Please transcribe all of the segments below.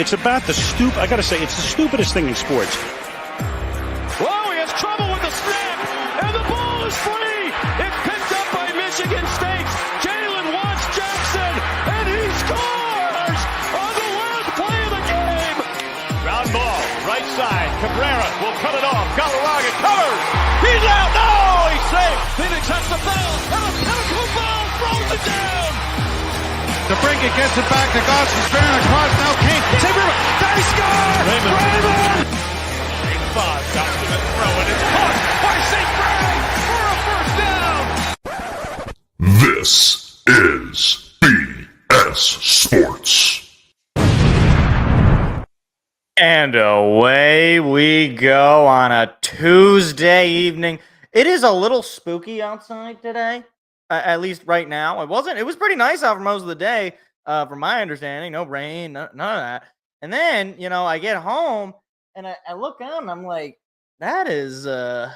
it's about I got to say, it's the stupidest thing in sports. Whoa, he has trouble with the snap, and the ball is free. It's picked up by Michigan State. Jalen Watts Jackson, and he scores on the last play of the game. Ground ball, right side. Cabrera will cut it off. Galarraga covers. He's out. No, he's safe. Phoenix has the ball, and a pinnacle ball throws it down. DeBrincat gets it back to Gosses. Barron across now. King. They score! Raymond! Big five. Got to the throw, and it's caught by St. Brown for a first down. This is BS Sports. And away we go on a Tuesday evening. It is a little spooky outside today, at least right now. It was pretty nice out for most of the day, from my understanding. No rain, none of that. And then, I get home and I look out and I'm like, that's a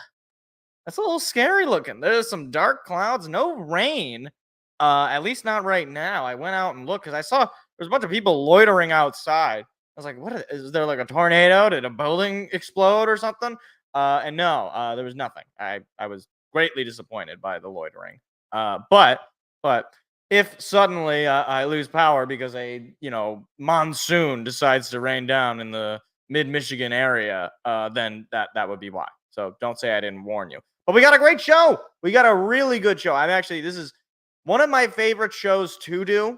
little scary looking. There's some dark clouds, no rain, at least not right now. I went out and looked because I saw there's a bunch of people loitering outside. I was like, what is there, like a tornado? Did a building explode or something? And no, there was nothing. I was greatly disappointed by the loitering. But if suddenly I lose power because a monsoon decides to rain down in the mid-Michigan area, then that would be why. So don't say I didn't warn you. But we got a great show. We got a really good show. This is one of my favorite shows to do.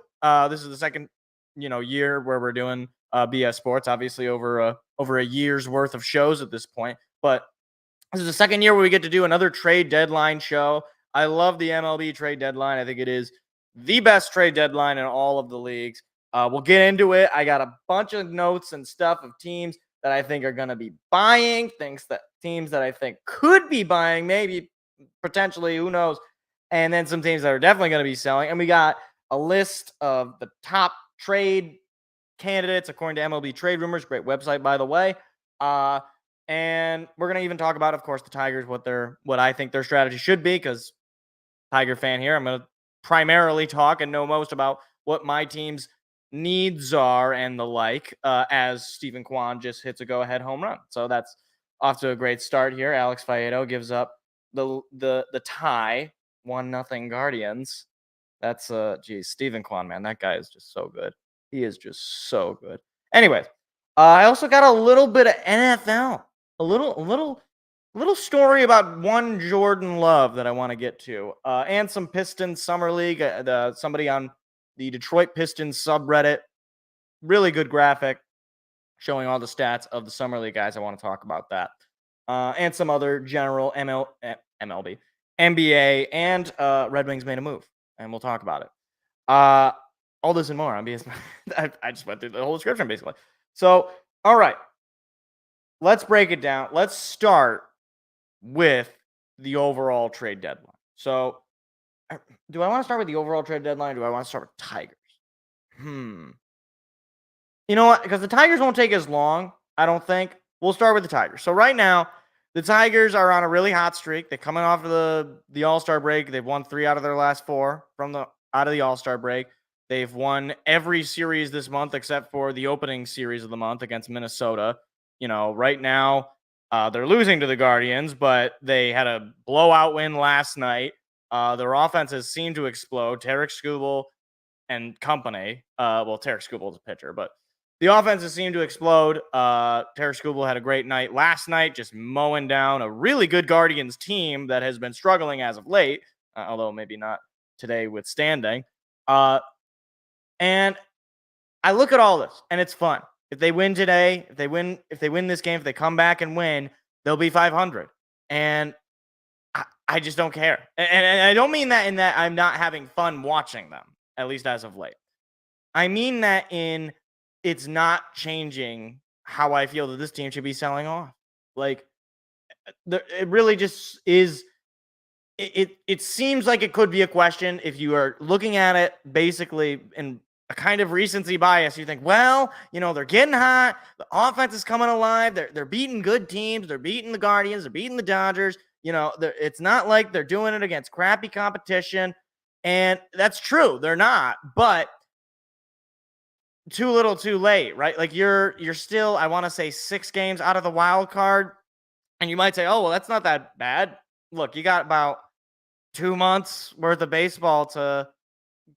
This is the second year where we're doing BS Sports, obviously over a year's worth of shows at this point. But this is the second year where we get to do another trade deadline show. I love the MLB Trade Deadline. I think it is the best trade deadline in all of the leagues. We'll get into it. I got a bunch of notes and stuff of teams that I think are going to be buying, teams that I think could be buying, maybe, potentially, who knows, and then some teams that are definitely going to be selling. And we got a list of the top trade candidates according to MLB Trade Rumors. Great website, by the way. And we're going to even talk about, of course, the Tigers, what I think their strategy should be, because Tiger fan here. I'm going to primarily talk and know most about what my team's needs are and the like, as Stephen Kwan just hits a go-ahead home run. So that's off to a great start here. Alex Faedo gives up the tie, 1-0 Guardians. That's Stephen Kwan, man, that guy is just so good. He is just so good. Anyways, I also got a little bit of NFL, a little story about one Jordan Love that I want to get to, and some Pistons Summer League. Somebody on the Detroit Pistons subreddit, really good graphic showing all the stats of the Summer League guys. I want to talk about that, and some other general MLB, NBA, and Red Wings made a move, and we'll talk about it. All this and more on BS. I just went through the whole description basically. So, all right, let's break it down. Let's start with the overall trade deadline. So, do I want to start with the overall trade deadline, or do I want to start with Tigers? You know what? Because the Tigers won't take as long, I don't think. We'll start with the Tigers. So right now, the Tigers are on a really hot streak. They're coming off of the All-Star break. They've won 3 out of their last 4 out of the All-Star break. They've won every series this month except for the opening series of the month against Minnesota. Right now, they're losing to the Guardians, but they had a blowout win last night. Their offense has seemed to explode. Tarek Skubal and company. Tarek Skubal is a pitcher, but the offense has seemed to explode. Tarek Skubal had a great night last night, just mowing down a really good Guardians team that has been struggling as of late, although maybe not today withstanding. And I look at all this, and it's fun. If they win today, if they win this game, if they come back and win, they'll be 500. And I just don't care. And I don't mean that in that I'm not having fun watching them, at least as of late. I mean that in it's not changing how I feel that this team should be selling off. Like, it really just is. It seems like it could be a question if you are looking at it basically in a kind of recency bias. You think, well, they're getting hot. The offense is coming alive. They're beating good teams. They're beating the Guardians. They're beating the Dodgers. It's not like they're doing it against crappy competition. And that's true. They're not. But too little, too late, right? Like you're still, I want to say 6 games out of the wild card, and you might say, "Oh, well, that's not that bad." Look, you got about 2 months worth of baseball to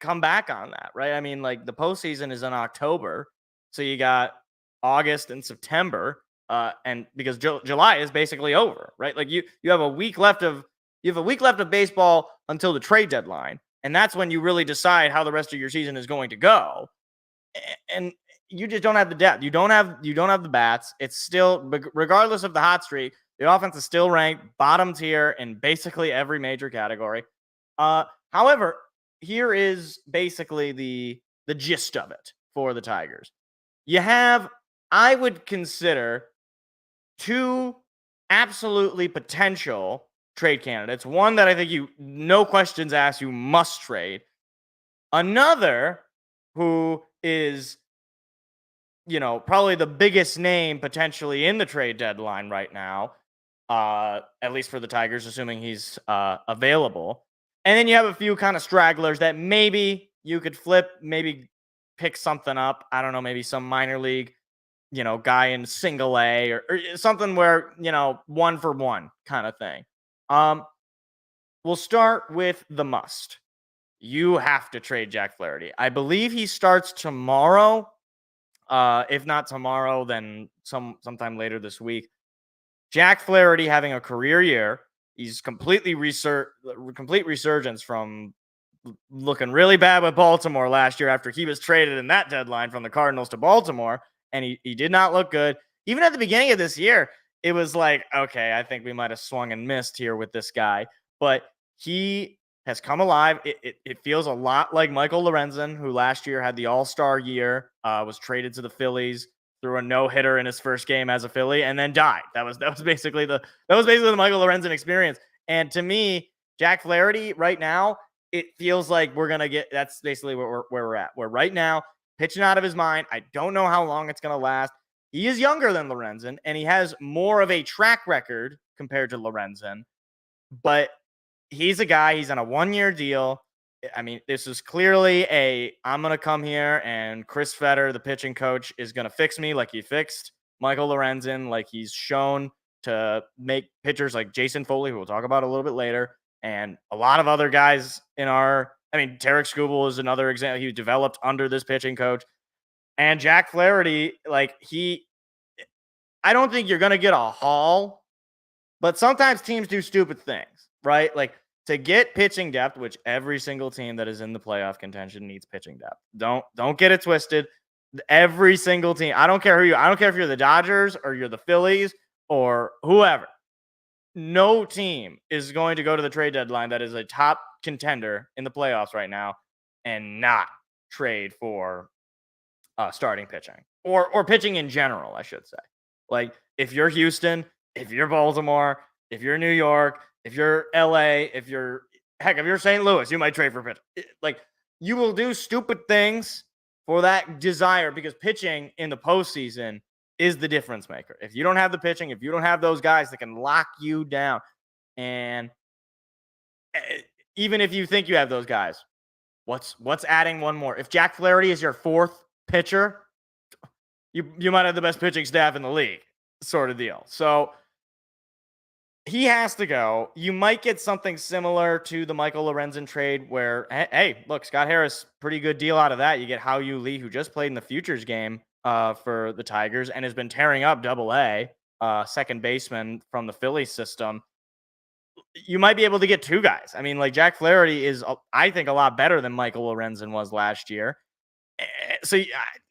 come back on that, right? I mean, like the postseason is in October, so you got August and September, and because July is basically over, right? Like you have a week left of baseball until the trade deadline, and that's when you really decide how the rest of your season is going to go. And you just don't have the depth. You don't have the bats. It's still, regardless of the hot streak, the offense is still ranked bottom tier in basically every major category. However, here is basically the gist of it for the Tigers. You have, I would consider, 2 absolutely potential trade candidates. One that I think you, no questions asked, you must trade. Another who is, probably the biggest name potentially in the trade deadline right now, at least for the Tigers, assuming he's available. And then you have a few kind of stragglers that maybe you could flip, maybe pick something up. I don't know, maybe some minor league, guy in single A or something where, 1 for 1 kind of thing. We'll start with the must. You have to trade Jack Flaherty. I believe he starts tomorrow. If not tomorrow, then sometime later this week. Jack Flaherty having a career year. He's complete resurgence from looking really bad with Baltimore last year after he was traded in that deadline from the Cardinals to Baltimore, and he did not look good. Even at the beginning of this year, it was like, okay, I think we might have swung and missed here with this guy, but he has come alive. It feels a lot like Michael Lorenzen, who last year had the All-Star year, was traded to the Phillies, threw a no-hitter in his first game as a Philly, and then died. That was basically the Michael Lorenzen experience. And to me, Jack Flaherty right now, it feels like we're gonna get. That's basically where we're at. We're right now pitching out of his mind. I don't know how long it's gonna last. He is younger than Lorenzen, and he has more of a track record compared to Lorenzen, but he's a guy, he's on a 1-year deal. I mean, this is clearly I'm going to come here and Chris Fetter, the pitching coach, is going to fix me like he fixed Michael Lorenzen, like he's shown to make pitchers like Jason Foley, who we'll talk about a little bit later, and a lot of other guys Tarek Skubal is another example. He was developed under this pitching coach. And Jack Flaherty, I don't think you're going to get a haul, but sometimes teams do stupid things, right? Like to get pitching depth, which every single team that is in the playoff contention needs pitching depth. Don't get it twisted. Every single team. I don't care if you're the Dodgers or you're the Phillies or whoever. No team is going to go to the trade deadline that is a top contender in the playoffs right now and not trade for starting pitching or pitching in general, I should say. Like if you're Houston, if you're Baltimore, if you're New York, if you're LA, if you're St. Louis, you might trade for pitching. Like you will do stupid things for that desire because pitching in the postseason is the difference maker. If you don't have the pitching, if you don't have those guys that can lock you down, and even if you think you have those guys, what's adding one more? If Jack Flaherty is your 4th pitcher, you might have the best pitching staff in the league, sort of deal. So he has to go. You might get something similar to the Michael Lorenzen trade where, hey, look, Scott Harris, pretty good deal out of that. You get Hao-Yu Lee, who just played in the Futures game for the Tigers and has been tearing up Double-A, second baseman from the Phillies system. You might be able to get 2 guys. I mean, like Jack Flaherty is, I think, a lot better than Michael Lorenzen was last year. So,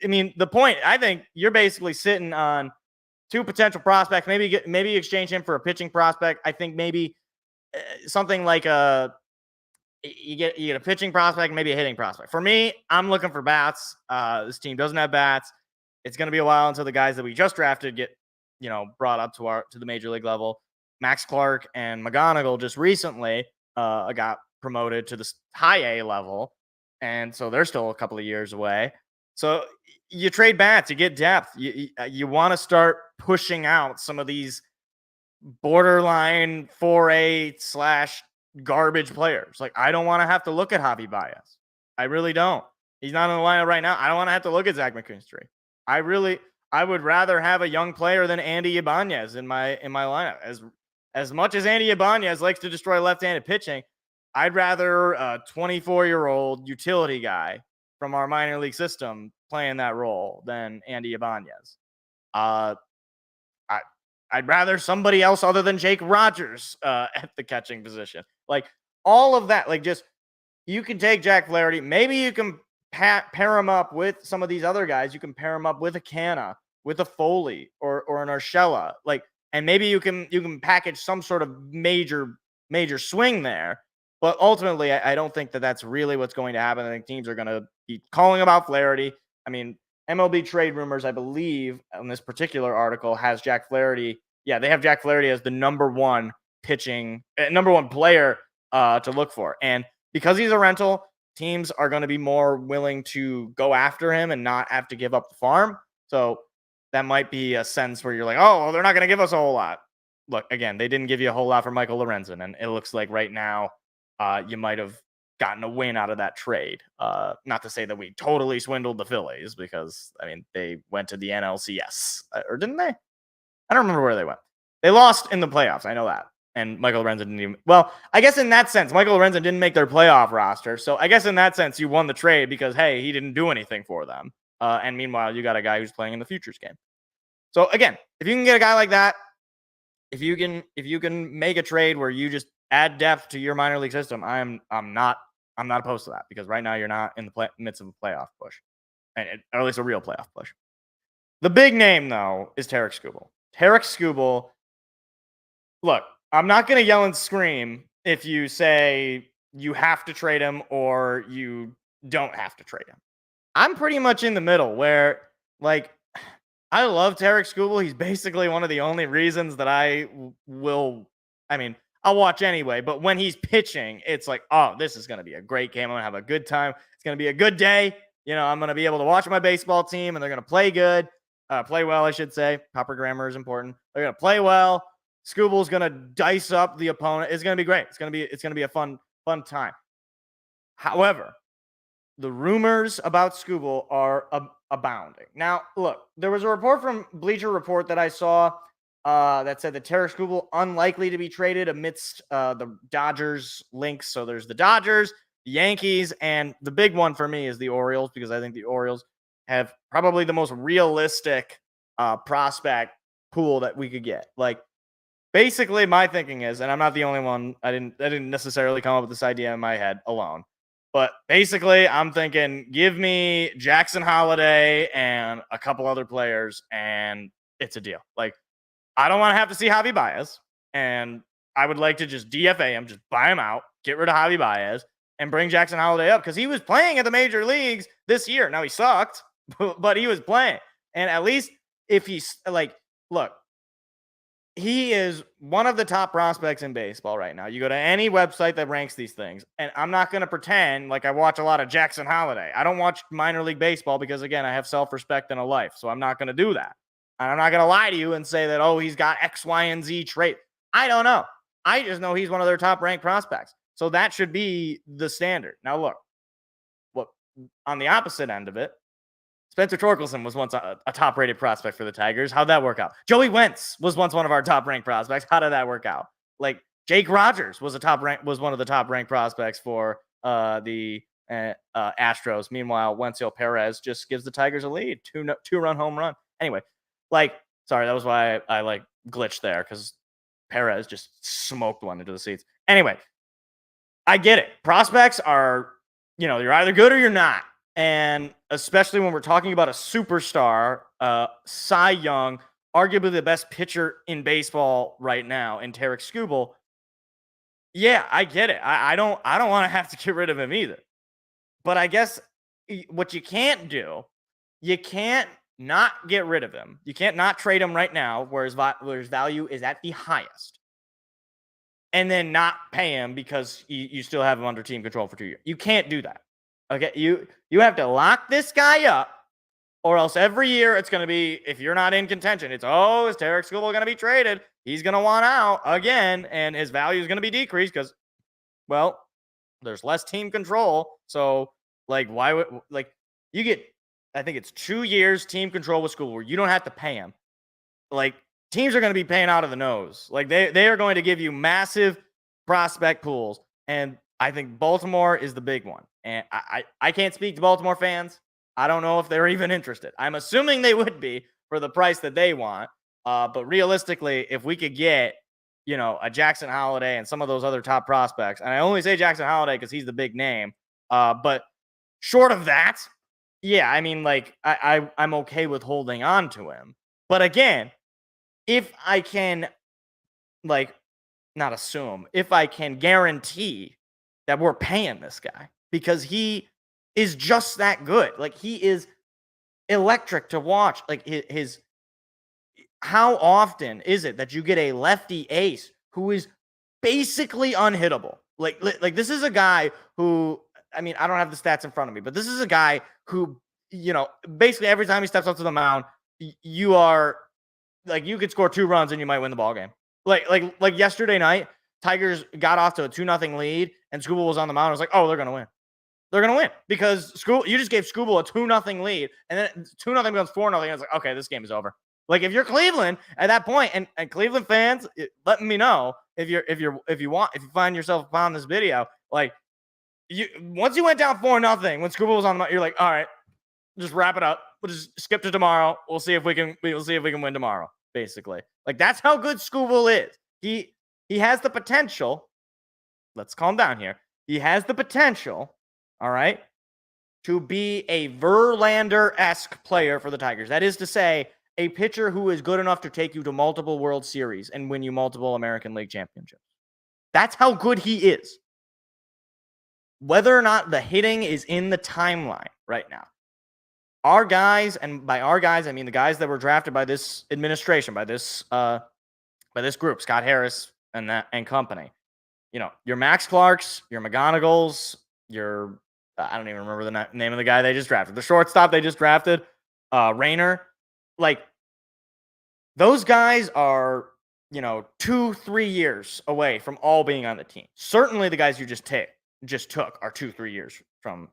I mean, the point, I think you're basically sitting on 2 potential prospects. Maybe exchange him for a pitching prospect. I think maybe something like you get a pitching prospect, maybe a hitting prospect. For me, I'm looking for bats. This team doesn't have bats. It's going to be a while until the guys that we just drafted get, brought up to the major league level. Max Clark and McGonigal just recently got promoted to the high A level, and so they're still a couple of years away. So you trade bats, you get depth. You want to start pushing out some of these borderline 4A / garbage players. Like, I don't want to have to look at Javi Baez. I really don't. He's not in the lineup right now. I don't want to have to look at Zach McKinstry. I would rather have a young player than Andy Ibanez in my lineup. As much as Andy Ibanez likes to destroy left-handed pitching, I'd rather a 24-year-old utility guy from our minor league system playing that role than Andy Ibanez. I'd rather somebody else other than Jake Rogers at the catching position. Like all of that, like just you can take Jack Flaherty. Maybe you can pair him up with some of these other guys. You can pair him up with a Canna, with a Foley, or an Urshela. Like, and maybe you can package some sort of major swing there. But ultimately, I don't think that that's really what's going to happen. I think teams are going to be calling about Flaherty. I mean, MLB Trade Rumors, I believe, on this particular article has Jack Flaherty. Yeah, they have Jack Flaherty as the number one player to look for. And because he's a rental, teams are going to be more willing to go after him and not have to give up the farm. So that might be a sense where you're like, oh, well, they're not going to give us a whole lot. Look, again, they didn't give you a whole lot for Michael Lorenzen, and it looks like right now you might have gotten a win out of that trade. Not to say that we totally swindled the Phillies because, I mean, they went to the NLCS. Or didn't they? I don't remember where they went. They lost in the playoffs. I know that. And Michael Lorenzen didn't even... Well, I guess in that sense, Michael Lorenzen didn't make their playoff roster. So I guess in that sense, you won the trade because, hey, he didn't do anything for them. And meanwhile, you got a guy who's playing in the futures game. So again, if you can get a guy like that, if you can make a trade where you just add depth to your minor league system, I'm not opposed to that because right now you're not in the midst of a playoff push, or at least a real playoff push. The big name though is Tarik Skubal. Tarik Skubal. Look, I'm not going to yell and scream if you say you have to trade him or you don't have to trade him. I'm pretty much in the middle where, like, I love Tarik Skubal. He's basically one of the only reasons that I'll watch anyway, but when he's pitching, it's like, oh, this is going to be a great game. I'm going to have a good time. It's going to be a good day. You know, I'm going to be able to watch my baseball team and they're going to play good, play well, I should say. Proper grammar is important. They're going to play well. Skubal's going to dice up the opponent. It's going to be great. It's going to be a fun time. However, the rumors about Skubal are abounding. Now, look, there was a report from Bleacher Report that I saw that said that Tarik Skubal unlikely to be traded amidst the Dodgers links. So there's the Dodgers, the Yankees, and the big one for me is the Orioles because I think the Orioles have probably the most realistic prospect pool that we could get. Like, basically, my thinking is, and I'm not the only one. I didn't necessarily come up with this idea in my head alone. But basically, I'm thinking, give me Jackson Holliday and a couple other players, and it's a deal. Like, I don't want to have to see Javi Baez, and I would like to just DFA him, just buy him out, get rid of Javi Baez, and bring Jackson Holliday up because he was playing at the major leagues this year. Now, he sucked, but he was playing. And at least if he's like, look, he is one of the top prospects in baseball right now. You go to any website that ranks these things, and I'm not going to pretend like I watch a lot of Jackson Holliday. I don't watch minor league baseball because, again, I have self-respect and a life, so I'm not going to do that. And I'm not going to lie to you and say that, oh, he's got X, Y, and Z trait. I don't know. I just know he's one of their top-ranked prospects. So that should be the standard. Now, look, on the opposite end of it, Spencer Torkelson was once a top-rated prospect for the Tigers. How'd that work out? Joey Wentz was once one of our top-ranked prospects. How did that work out? Like, Jake Rogers was one of the top-ranked prospects for the Astros. Meanwhile, Wenzel Perez just gives the Tigers a lead, two-run home run. Anyway, sorry, that was why I glitched there because Perez just smoked one into the seats. Anyway, I get it. Prospects are, you're either good or you're not. And especially when we're talking about a superstar, Cy Young, arguably the best pitcher in baseball right now, in Tarik Skubal. Yeah, I get it. I don't want to have to get rid of him either. But I guess what you can't do, you can't not get rid of him. You can't not trade him right now, where his value is at the highest, and then not pay him because you still have him under team control for 2 years. You can't do that. Okay, you have to lock this guy up, or else every year it's going to be, if you're not in contention, it's, oh, is Tarik Skubal going to be traded? He's going to want out again, and his value is going to be decreased because, well, there's less team control. So, why would, You get, I think it's 2 years team control with Skubal where you don't have to pay him. Like, teams are going to be paying out of the nose. Like, they are going to give you massive prospect pools. And I think Baltimore is the big one. And I can't speak to Baltimore fans. I don't know if they're even interested. I'm assuming they would be for the price that they want. But realistically, if we could get, a Jackson Holiday and some of those other top prospects, and I only say Jackson Holiday because he's the big name. But short of that, yeah, I mean, like, I'm okay with holding on to him. But again, if I can, not assume, if I can guarantee that we're paying this guy because he is just that good. Like, he is electric to watch. Like, his how often is it that you get a lefty ace who is basically unhittable? Like this is a guy who, I mean, I don't have the stats in front of me, but this is a guy who, basically every time he steps up to the mound, you are like, you could score 2 runs and you might win the ball game. Like yesterday night, Tigers got off to a 2-0 lead and Skubal was on the mound. I was like, oh, they're going to win. They're going to win because you just gave Skubal a 2-0 lead and then 2-0 becomes 4-0. And it's like, okay, this game is over. Like, if you're Cleveland at that point, and Cleveland fans, letting me know if you find yourself upon this video, like, once you went down 4-0 when Skubal was on the mound, you're like, all right, just wrap it up. We'll just skip to tomorrow. We'll see if we can win tomorrow. Basically, like, that's how good Skubal is. He has the potential. Let's calm down here. He has the potential, all right, to be a Verlander-esque player for the Tigers. That is to say, a pitcher who is good enough to take you to multiple World Series and win you multiple American League championships. That's how good he is. Whether or not the hitting is in the timeline right now, our guys, and by our guys, I mean the guys that were drafted by this administration, by this group, Scott Harris and company. Your Max Clarks, your McGonagalls, your I don't even remember the name of the guy they just drafted. The shortstop they just drafted, Rayner. Like, those guys are, 2-3 years away from all being on the team. Certainly the guys you just took are 2-3 years from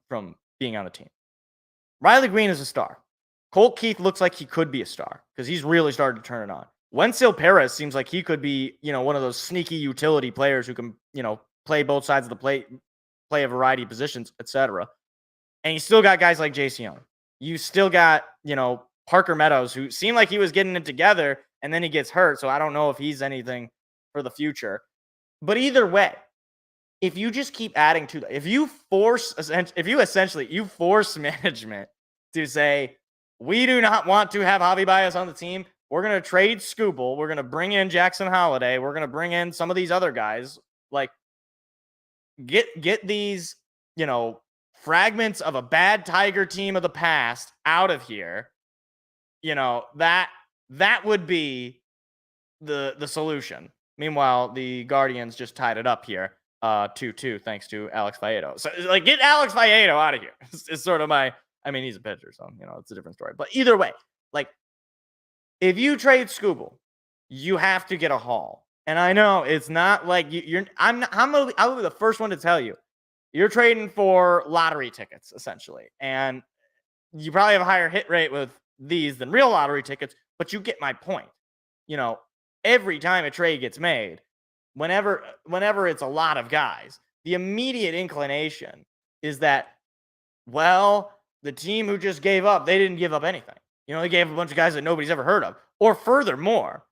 being on the team. Riley Green is a star. Colt Keith looks like he could be a star because he's really started to turn it on. Wenzel Perez seems like he could be, one of those sneaky utility players who can, play both sides of the plate, play a variety of positions, etc. And you still got guys like J.C. Young. You still got, Parker Meadows, who seemed like he was getting it together, and then he gets hurt. So I don't know if he's anything for the future. But either way, if you just keep adding to that, if you force management to say, we do not want to have Javi Baez on the team, we're going to trade Skubal, we're going to bring in Jackson Holiday, we're going to bring in some of these other guys, like, get these, fragments of a bad Tiger team of the past out of here. That would be the solution. Meanwhile, the Guardians just tied it up here, 2-2, thanks to Alex Faedo. So, like, get Alex Faedo out of here. It's sort of he's a pitcher, so, it's a different story. But either way, like, if you trade Skubal, you have to get a haul. And I know it's not like I will be the first one to tell you, you're trading for lottery tickets, essentially. And you probably have a higher hit rate with these than real lottery tickets, but you get my point. Every time a trade gets made, whenever it's a lot of guys, the immediate inclination is that, well, the team who just gave up, they didn't give up anything. They gave a bunch of guys that nobody's ever heard of. Or furthermore,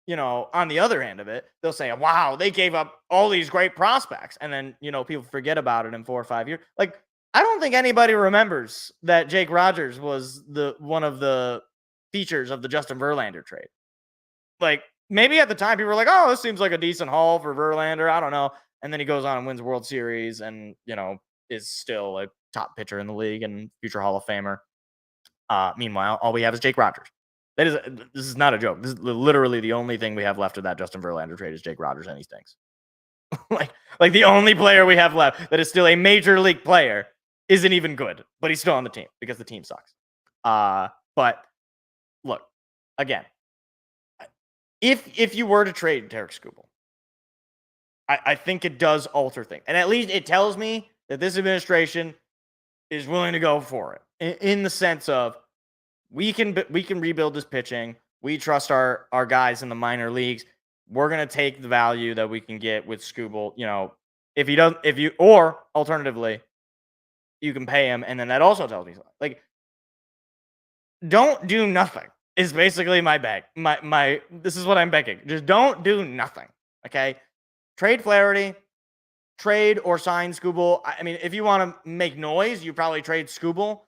on the other end of it, they'll say, wow, they gave up all these great prospects. And then, people forget about it in 4 or 5 years. Like, I don't think anybody remembers that Jake Rogers was one of the features of the Justin Verlander trade. Like, maybe at the time people were like, oh, this seems like a decent haul for Verlander. I don't know. And then he goes on and wins World Series and, is still a top pitcher in the league and future Hall of Famer. Meanwhile, all we have is Jake Rogers. This is not a joke. This is literally the only thing we have left of that Justin Verlander trade is Jake Rogers, and he stinks. like the only player we have left that is still a major league player isn't even good, but he's still on the team because the team sucks. But look, again, if you were to trade Derek Skubal, I think it does alter things. And at least it tells me that this administration is willing to go for it in the sense of we can rebuild this pitching. We trust our guys in the minor leagues. We're gonna take the value that we can get with Scooble. Or alternatively, you can pay him, and then that also tells me something. Like, don't do nothing is basically my beg. This is what I'm begging. Just don't do nothing. Okay, trade Flaherty, trade or sign Scooble. I mean, if you want to make noise, you probably trade Scooble.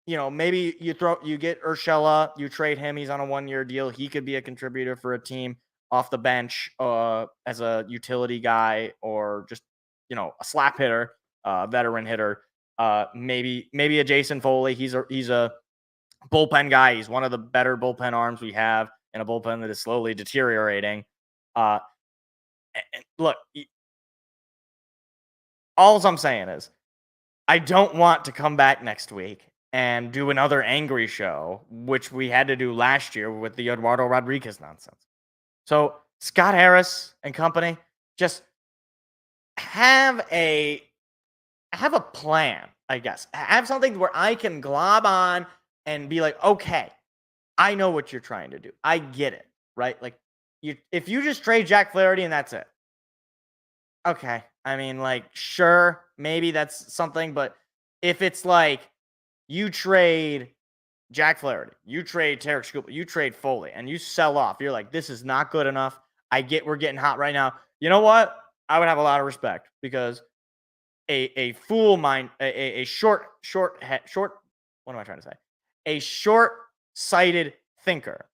Maybe you get Urshela, you trade him. He's on a 1-year deal. He could be a contributor for a team off the bench as a utility guy or just, a slap hitter, veteran hitter. Maybe a Jason Foley. He's a bullpen guy. He's one of the better bullpen arms we have in a bullpen that is slowly deteriorating. Look, all I'm saying is I don't want to come back next week and do another angry show, which we had to do last year with the Eduardo Rodriguez nonsense. So Scott Harris and company, just have a plan, I guess. Have something where I can glob on and be like, okay, I know what you're trying to do. I get it, right? Like, if you just trade Jack Flaherty and that's it. Okay. I mean, like, sure, maybe that's something, but if it's like you trade Jack Flaherty, you trade Tarek Skubal, you trade Foley, and you sell off, you're like, this is not good enough. I get we're getting hot right now. You know what? I would have a lot of respect because a fool mind, a short, what am I trying to say? A short-sighted thinker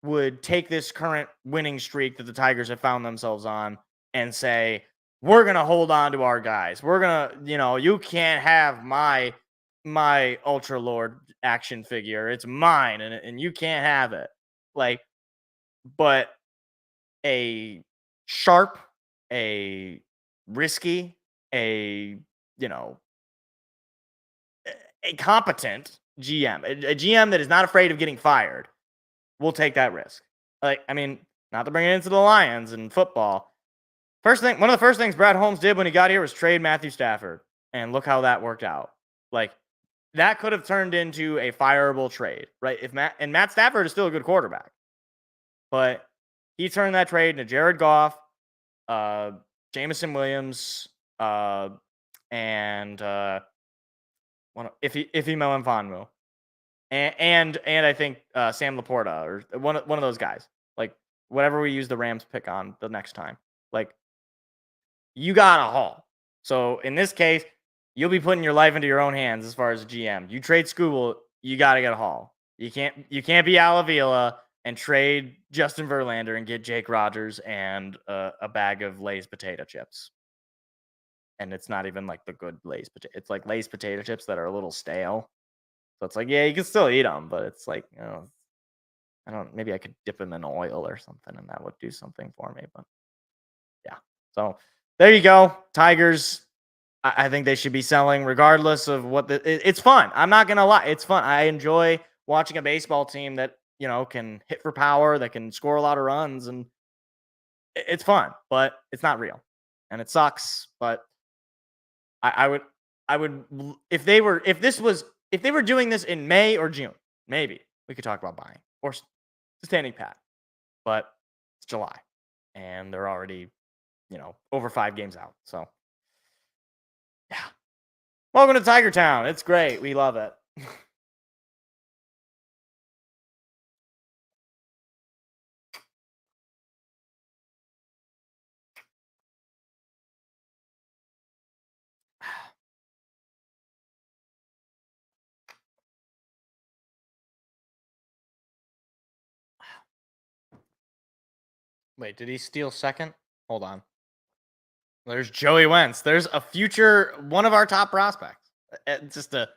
would take this current winning streak that the Tigers have found themselves on and say, we're going to hold on to our guys. We're going to, you can't have my Ultra Lord action figure. It's mine and you can't have it. Like, but a sharp, a risky, a competent GM, a GM that is not afraid of getting fired, will take that risk. Like, I mean, not to bring it into the Lions and football. One of the first things Brad Holmes did when he got here was trade Matthew Stafford. And look how that worked out. Like, that could have turned into a fireable trade, right? Matt Stafford is still a good quarterback. But he turned that trade into Jared Goff, Jameson Williams, and Ife Melifonwu. And I think Sam Laporta or one of those guys. Like, whatever we use the Rams pick on the next time. Like, you got a haul. So in this case, you'll be putting your life into your own hands as far as GM. You trade Scooble, you got to get a haul. You can't be Al Avila and trade Justin Verlander and get Jake Rogers and a bag of Lay's potato chips. And it's not even like the good Lay's potato. It's like Lay's potato chips that are a little stale. So it's like, yeah, you can still eat them, but it's like, maybe I could dip them in oil or something and that would do something for me. But yeah. So there you go. Tigers, I think they should be selling regardless of what it's fun. I'm not going to lie. It's fun. I enjoy watching a baseball team that, can hit for power, that can score a lot of runs, and it's fun, but it's not real. And it sucks, but I would if they were doing this in May or June, maybe we could talk about buying or standing pat. But it's July and they're already, over 5 games out. So yeah. Welcome to Tiger Town. It's great. We love it. Wait, did he steal second? Hold on. There's Joey Wentz. There's a future one of our top prospects. Just to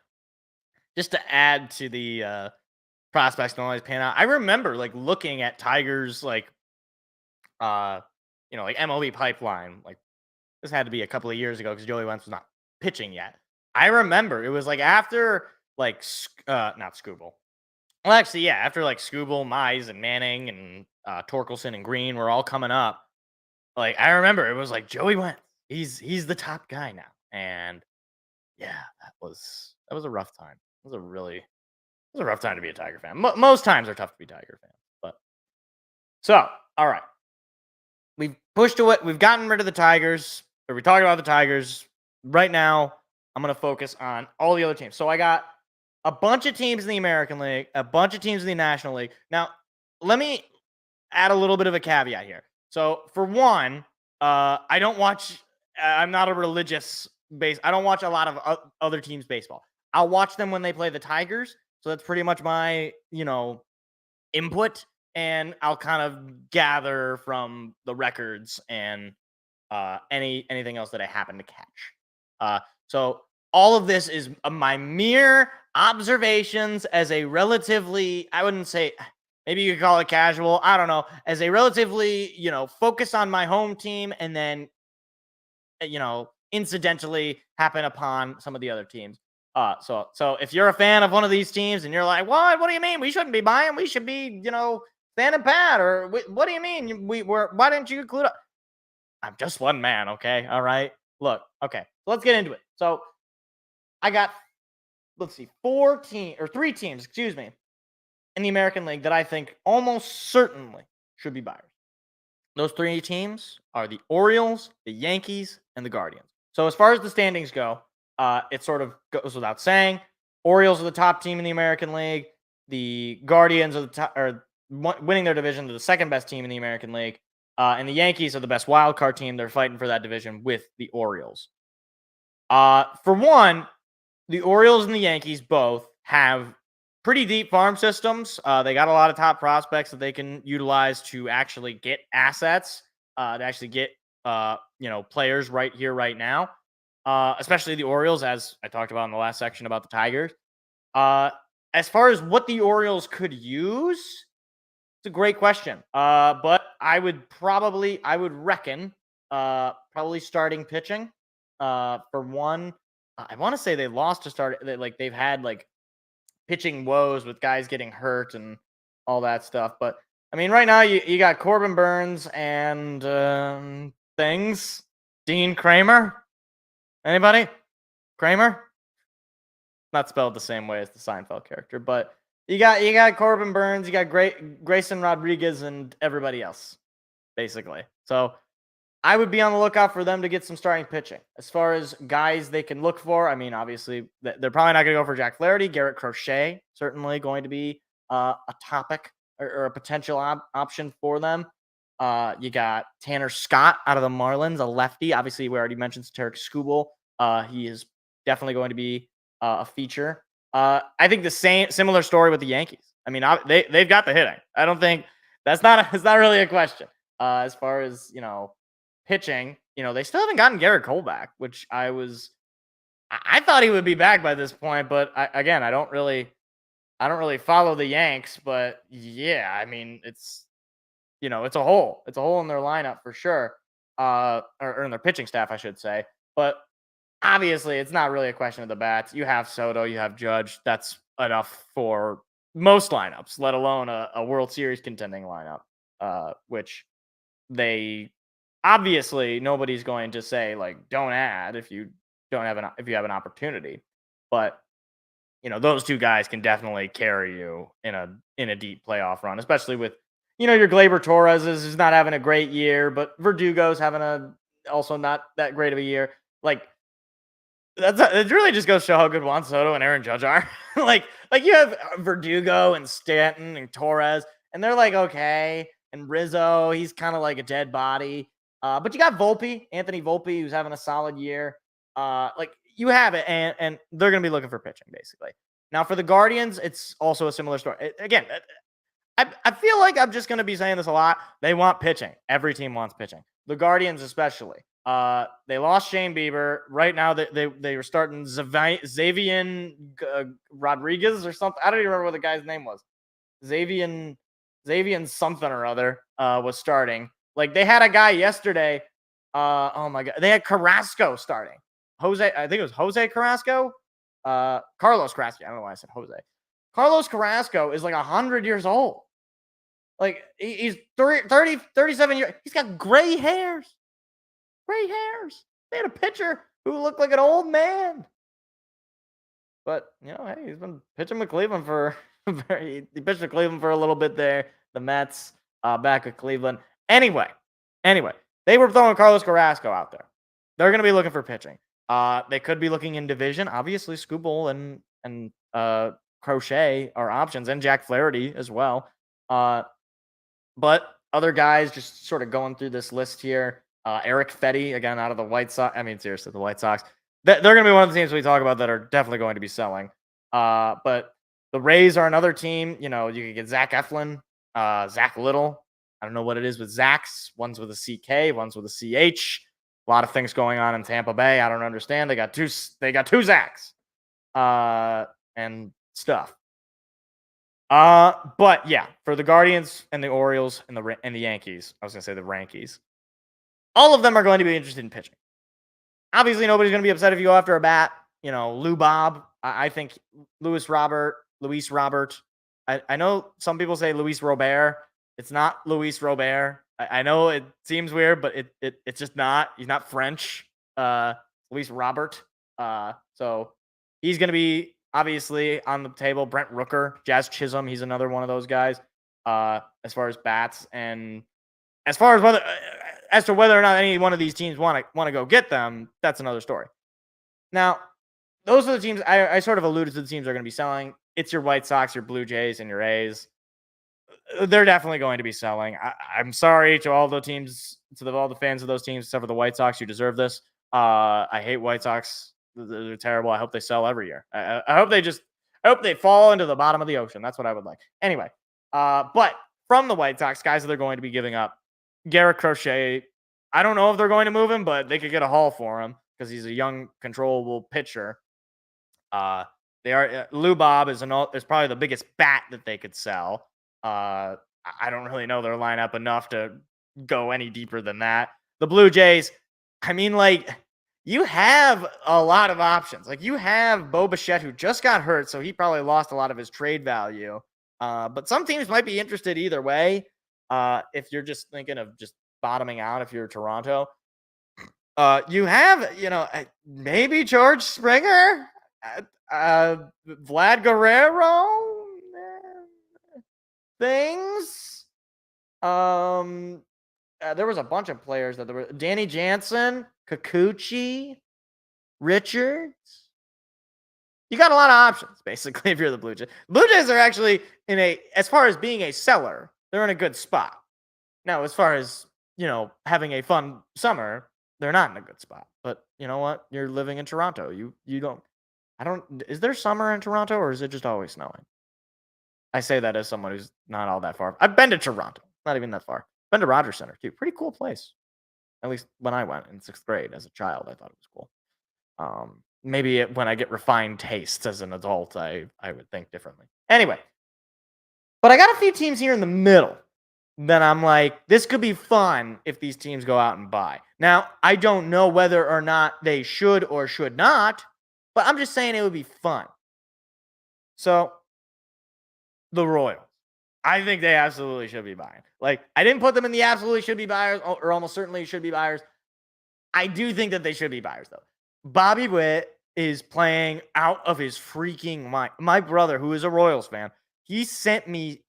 add to the prospects don't always pan out. I remember like looking at Tigers like MLB pipeline. Like this had to be a couple of years ago because Joey Wentz was not pitching yet. I remember it was like after like not Scooble. Well, actually, yeah, after like Scooble, Mize, and Manning, and Torkelson and Green were all coming up. Like I remember, it was like Joey Wentz. He's the top guy now, and yeah, that was a rough time. It was a rough time to be a Tiger fan. Most times are tough to be Tiger fan. But so, all right. We've pushed away. We've gotten rid of the Tigers. Or we talking about the Tigers. Right now, I'm going to focus on all the other teams. So I got a bunch of teams in the American League, a bunch of teams in the National League. Now, let me add a little bit of a caveat here. So, for one, I don't watch. I'm not a religious base. I don't watch a lot of other teams' baseball. I'll watch them when they play the Tigers. So that's pretty much my, input, and I'll kind of gather from the records and anything else that I happen to catch. So all of this is my mere observations as a relatively, I wouldn't say, maybe you could call it casual, I don't know, as a relatively, focus on my home team and then, incidentally happen upon some of the other teams. So if you're a fan of one of these teams and you're like, what do you mean? We shouldn't be buying. We should be, standing pat. Or what do you mean? Why didn't you include it? I'm just one man. Okay. All right. Look. Okay. Let's get into it. So I got, let's see, 3 teams, excuse me, in the American League that I think almost certainly should be buyers. Those 3 teams are the Orioles, the Yankees, and the Guardians. So as far as the standings go, it sort of goes without saying. Orioles are the top team in the American League. The Guardians are winning their division. They're the second best team in the American League. And the Yankees are the best wild card team. They're fighting for that division with the Orioles. For one, the Orioles and the Yankees both have pretty deep farm systems. They got a lot of top prospects that they can utilize to actually get assets, to actually get players right here, right now. Especially the Orioles, as I talked about in the last section about the Tigers. As far as what the Orioles could use, it's a great question. But I would reckon, probably starting pitching. For one, I want to say they lost to start. They've had pitching woes with guys getting hurt and all that stuff. But I mean, right now you got Corbin Burns and things. Dean Kramer. Anybody? Kramer? Not spelled the same way as the Seinfeld character, but you got Corbin Burns, you got Grayson Rodriguez, and everybody else, basically. So I would be on the lookout for them to get some starting pitching. As far as guys they can look for, I mean, obviously they're probably not going to go for Jack Flaherty. Garrett Crochet certainly going to be a topic or a potential option for them. You got Tanner Scott out of the Marlins, a lefty. Obviously, we already mentioned Tarek Skubal. He is definitely going to be a feature. I think similar story with the Yankees. I mean, they've got the hitting. I don't think it's not really a question. As far as pitching, they still haven't gotten Garrett Cole back, which I thought he would be back by this point. But I don't really follow the Yanks. But yeah, I mean, it's a hole. It's a hole in their lineup for sure. Or in their pitching staff, I should say. But obviously, it's not really a question of the bats. You have Soto, you have Judge. That's enough for most lineups, let alone a World Series contending lineup, which they obviously nobody's going to say don't add if you have an opportunity. But those 2 guys can definitely carry you in a deep playoff run, especially with your Gleyber Torres is not having a great year, but Verdugo's having also not that great of a year. It really just goes to show how good Juan Soto and Aaron Judge are. You have Verdugo and Stanton and Torres, and they're okay. And Rizzo, he's kind of like a dead body. But you got Anthony Volpe, who's having a solid year. You have it, and they're going to be looking for pitching, basically. Now, for the Guardians, it's also a similar story. Again, I feel like I'm just going to be saying this a lot. They want pitching. Every team wants pitching. The Guardians especially. They lost Shane Bieber. Right now, they were starting Xavier Rodriguez or something. I don't even remember what the guy's name was. Xavier something or other was starting. They had a guy yesterday. Oh my God. They had Carrasco starting. I think it was Jose Carrasco. Carlos Carrasco. I don't know why I said Jose. Carlos Carrasco is 100 years old. He's 37 years. He's got gray hairs. Gray hairs. They had a pitcher who looked like an old man. But, hey, he's been pitching with Cleveland for he pitched with Cleveland for a little bit there. The Mets back with Cleveland. Anyway, they were throwing Carlos Carrasco out there. They're going to be looking for pitching. They could be looking in division. Obviously, Skubal and Crochet are options, and Jack Flaherty as well. But other guys just sort of going through this list here. Eric Fetty, again, out of the White Sox. I mean, seriously, the White Sox. They're going to be one of the teams we talk about that are definitely going to be selling. But the Rays are another team. You could get Zach Eflin, Zach Little. I don't know what it is with Zachs. One's with a CK, one's with a CH. A lot of things going on in Tampa Bay. I don't understand. They got two Zachs and stuff. But yeah, for the Guardians and the Orioles and the Yankees, I was gonna say the Rankies. All of them are going to be interested in pitching. Obviously, nobody's going to be upset if you go after a bat. Lou Bob. I think Luis Robert. I know some people say Luis Robert. It's not Luis Robert. I know it seems weird, but it's just not. He's not French. Luis Robert. So he's going to be obviously on the table. Brent Rooker, Jazz Chisholm. He's another one of those guys. As far as bats and as far as to whether or not any one of these teams want to go get them, that's another story. Now, those are the teams I sort of alluded to. The teams are going to be selling. It's your White Sox, your Blue Jays, and your A's. They're definitely going to be selling. I'm sorry to all the teams, all the fans of those teams, except for the White Sox. You deserve this. I hate White Sox. They're terrible. I hope they sell every year. I hope they fall into the bottom of the ocean. That's what I would like. Anyway, but from the White Sox, guys that they're going to be giving up, Garrett Crochet. I don't know if they're going to move him, but they could get a haul for him because he's a young, controllable pitcher. Lou Bob is probably the biggest bat that they could sell. I don't really know their lineup enough to go any deeper than that. The Blue Jays, I mean, you have a lot of options. You have Bo Bichette, who just got hurt, so he probably lost a lot of his trade value. But some teams might be interested either way. If you're just thinking of just bottoming out, if you're Toronto, you have, maybe George Springer, Vlad Guerrero, things. There was a bunch of players that there were. Danny Jansen, Kikuchi, Richards. You got a lot of options, basically, if you're the Blue Jays. Blue Jays are actually as far as being a seller, they're in a good spot. Now, as far as, having a fun summer, they're not in a good spot. But you know what? You're living in Toronto. Is there summer in Toronto or is it just always snowing? I say that as someone who's not all that far. I've been to Toronto, not even that far. Been to Rogers Center too. Pretty cool place. At least when I went in 6th grade as a child, I thought it was cool. Maybe when I get refined tastes as an adult, I would think differently. Anyway, but I got a few teams here in the middle that I'm like, this could be fun if these teams go out and buy. Now, I don't know whether or not they should or should not, but I'm just saying it would be fun. So, the Royals. I think they absolutely should be buying. I didn't put them in the absolutely should be buyers or almost certainly should be buyers. I do think that they should be buyers, though. Bobby Witt is playing out of his freaking mind. My brother, who is a Royals fan, he sent me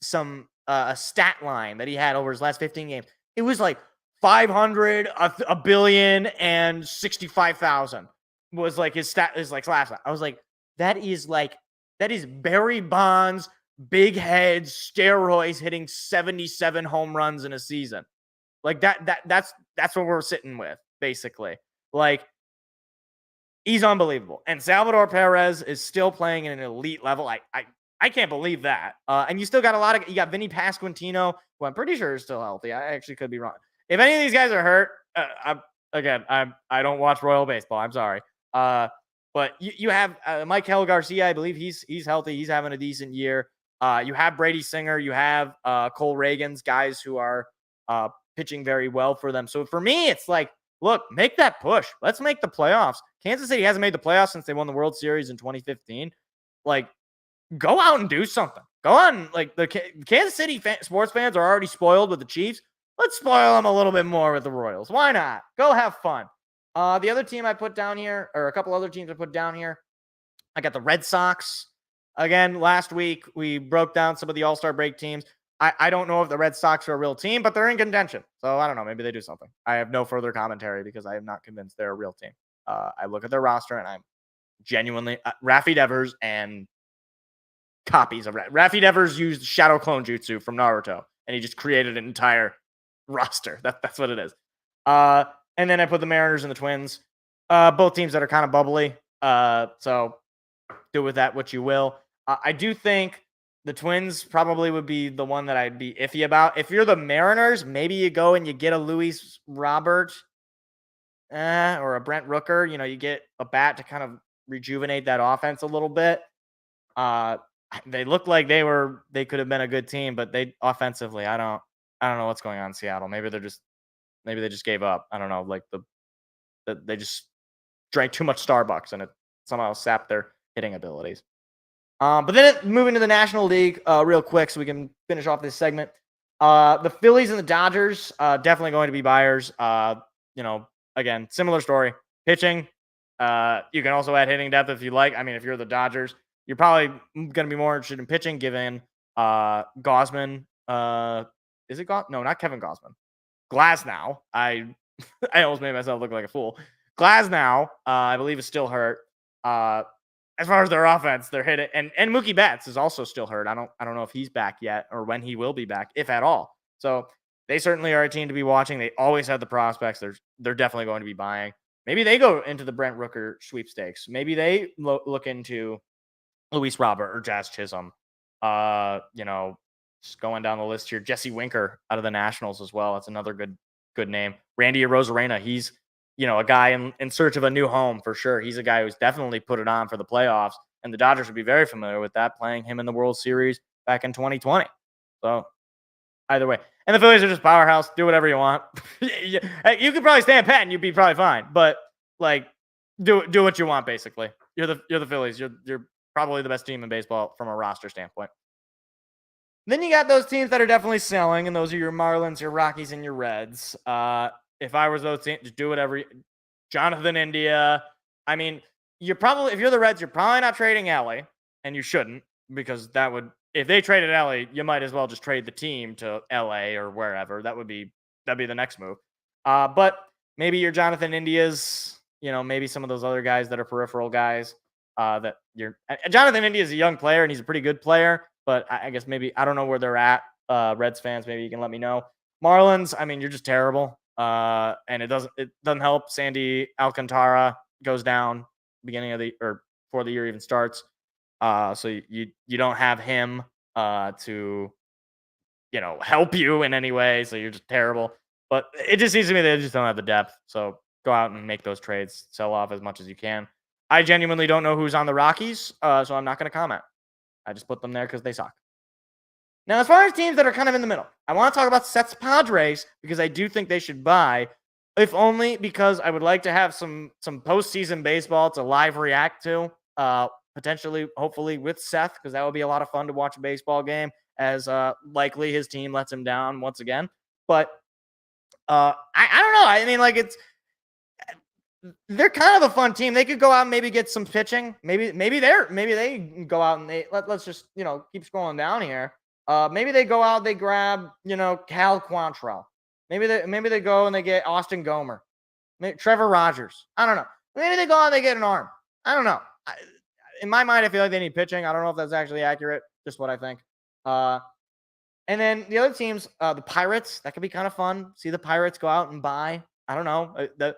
a stat line that he had over his last 15 games. It was 500, a billion, and 65,000 was his stat, his last line. I was like, that is Barry Bonds, big heads, steroids, hitting 77 home runs in a season. That's what we're sitting with, basically. He's unbelievable. And Salvador Perez is still playing at an elite level. I can't believe that. And you still got you got Vinny Pasquantino, who I'm pretty sure is still healthy. I actually could be wrong. If any of these guys are hurt, I don't watch Royal Baseball. I'm sorry. But you have Maikel Garcia. I believe he's healthy. He's having a decent year. You have Brady Singer. You have Cole Reagans, guys who are pitching very well for them. So for me, it's look, make that push. Let's make the playoffs. Kansas City hasn't made the playoffs since they won the World Series in 2015. Go out and do something. Go on. The Kansas City sports fans are already spoiled with the Chiefs. Let's spoil them a little bit more with the Royals. Why not? Go have fun. The other team I put down here, or a couple other teams I put down here, I got the Red Sox. Again, last week we broke down some of the All-Star break teams. I don't know if the Red Sox are a real team, but they're in contention. So I don't know. Maybe they do something. I have no further commentary because I am not convinced they're a real team. I look at their roster and I'm genuinely Rafi Devers and copies of Rafi Devers used Shadow Clone Jutsu from Naruto, and he just created an entire roster. That's what it is. And then I put the Mariners and the Twins, both teams that are kind of bubbly. So do with that what you will. I do think the Twins probably would be the one that I'd be iffy about. If you're the Mariners, maybe you go and you get a Luis Robert or a Brent Rooker. You get a bat to kind of rejuvenate that offense a little bit. They look like they could have been a good team, but they offensively, I don't know what's going on in Seattle. Maybe they just gave up. I don't know. Like they just drank too much Starbucks and it somehow sapped their hitting abilities. But then moving to the National League real quick so we can finish off this segment. The Phillies and the Dodgers definitely going to be buyers. Again, similar story. Pitching. You can also add hitting depth if you like. I mean, if you're the Dodgers, you're probably going to be more interested in pitching given Gausman. Is it Gausman? No, not Kevin Gausman. Glasnow. I almost made myself look like a fool. Glasnow, I believe, is still hurt. As far as their offense, they're hitting, and Mookie Betts is also still hurt. I don't know if he's back yet or when he will be back, if at all. So they certainly are a team to be watching. They always have the prospects. They're definitely going to be buying. Maybe they go into the Brent Rooker sweepstakes. Maybe they look into Luis Robert or Jazz Chisholm. Just going down the list here, Jesse Winker out of the Nationals as well. That's another good name. Randy Arozarena. He's a guy in search of a new home for sure. He's a guy who's definitely put it on for the playoffs, and the Dodgers would be very familiar with that, playing him in the World Series back in 2020. So either way. And the Phillies are just powerhouse. Do whatever you want. You could probably stand pat and you'd be probably fine. But do what you want, basically. You're the Phillies. You're probably the best team in baseball from a roster standpoint. Then you got those teams that are definitely selling, and those are your Marlins, your Rockies, and your Reds. If I was those teams, just do whatever. Jonathan India. I mean, if you're the Reds, you're probably not trading Ellie, and you shouldn't, because if they traded Ellie, you might as well just trade the team to LA or wherever. That'd be the next move. But maybe your Jonathan India's, maybe some of those other guys that are peripheral guys. Jonathan India is a young player and he's a pretty good player, but I guess maybe I don't know where they're at. Reds fans, maybe you can let me know. Marlins, I mean, you're just terrible. And it doesn't help. Sandy Alcantara goes down beginning of before the year even starts. So you don't have him to help you in any way. So you're just terrible. But it just seems to me they just don't have the depth. So go out and make those trades, sell off as much as you can. I genuinely don't know who's on the Rockies, so I'm not going to comment. I just put them there because they suck. Now, as far as teams that are kind of in the middle, I want to talk about Sets Padres because I do think they should buy, if only because I would like to have some postseason baseball to live react to, potentially, hopefully with Seth, because that would be a lot of fun to watch a baseball game, as likely his team lets him down once again. But I don't know. I mean, they're kind of a fun team. They could go out and maybe get some pitching. Maybe they go out and let's just keep scrolling down here. Maybe they go out, they grab Cal Quantrill. Maybe they go and they get Austin Gomer, Trevor Rogers. I don't know. Maybe they go out and they get an arm. I don't know. In my mind, I feel like they need pitching. I don't know if that's actually accurate. Just what I think. And then the other teams, the Pirates. That could be kind of fun. See the Pirates go out and buy. I don't know. The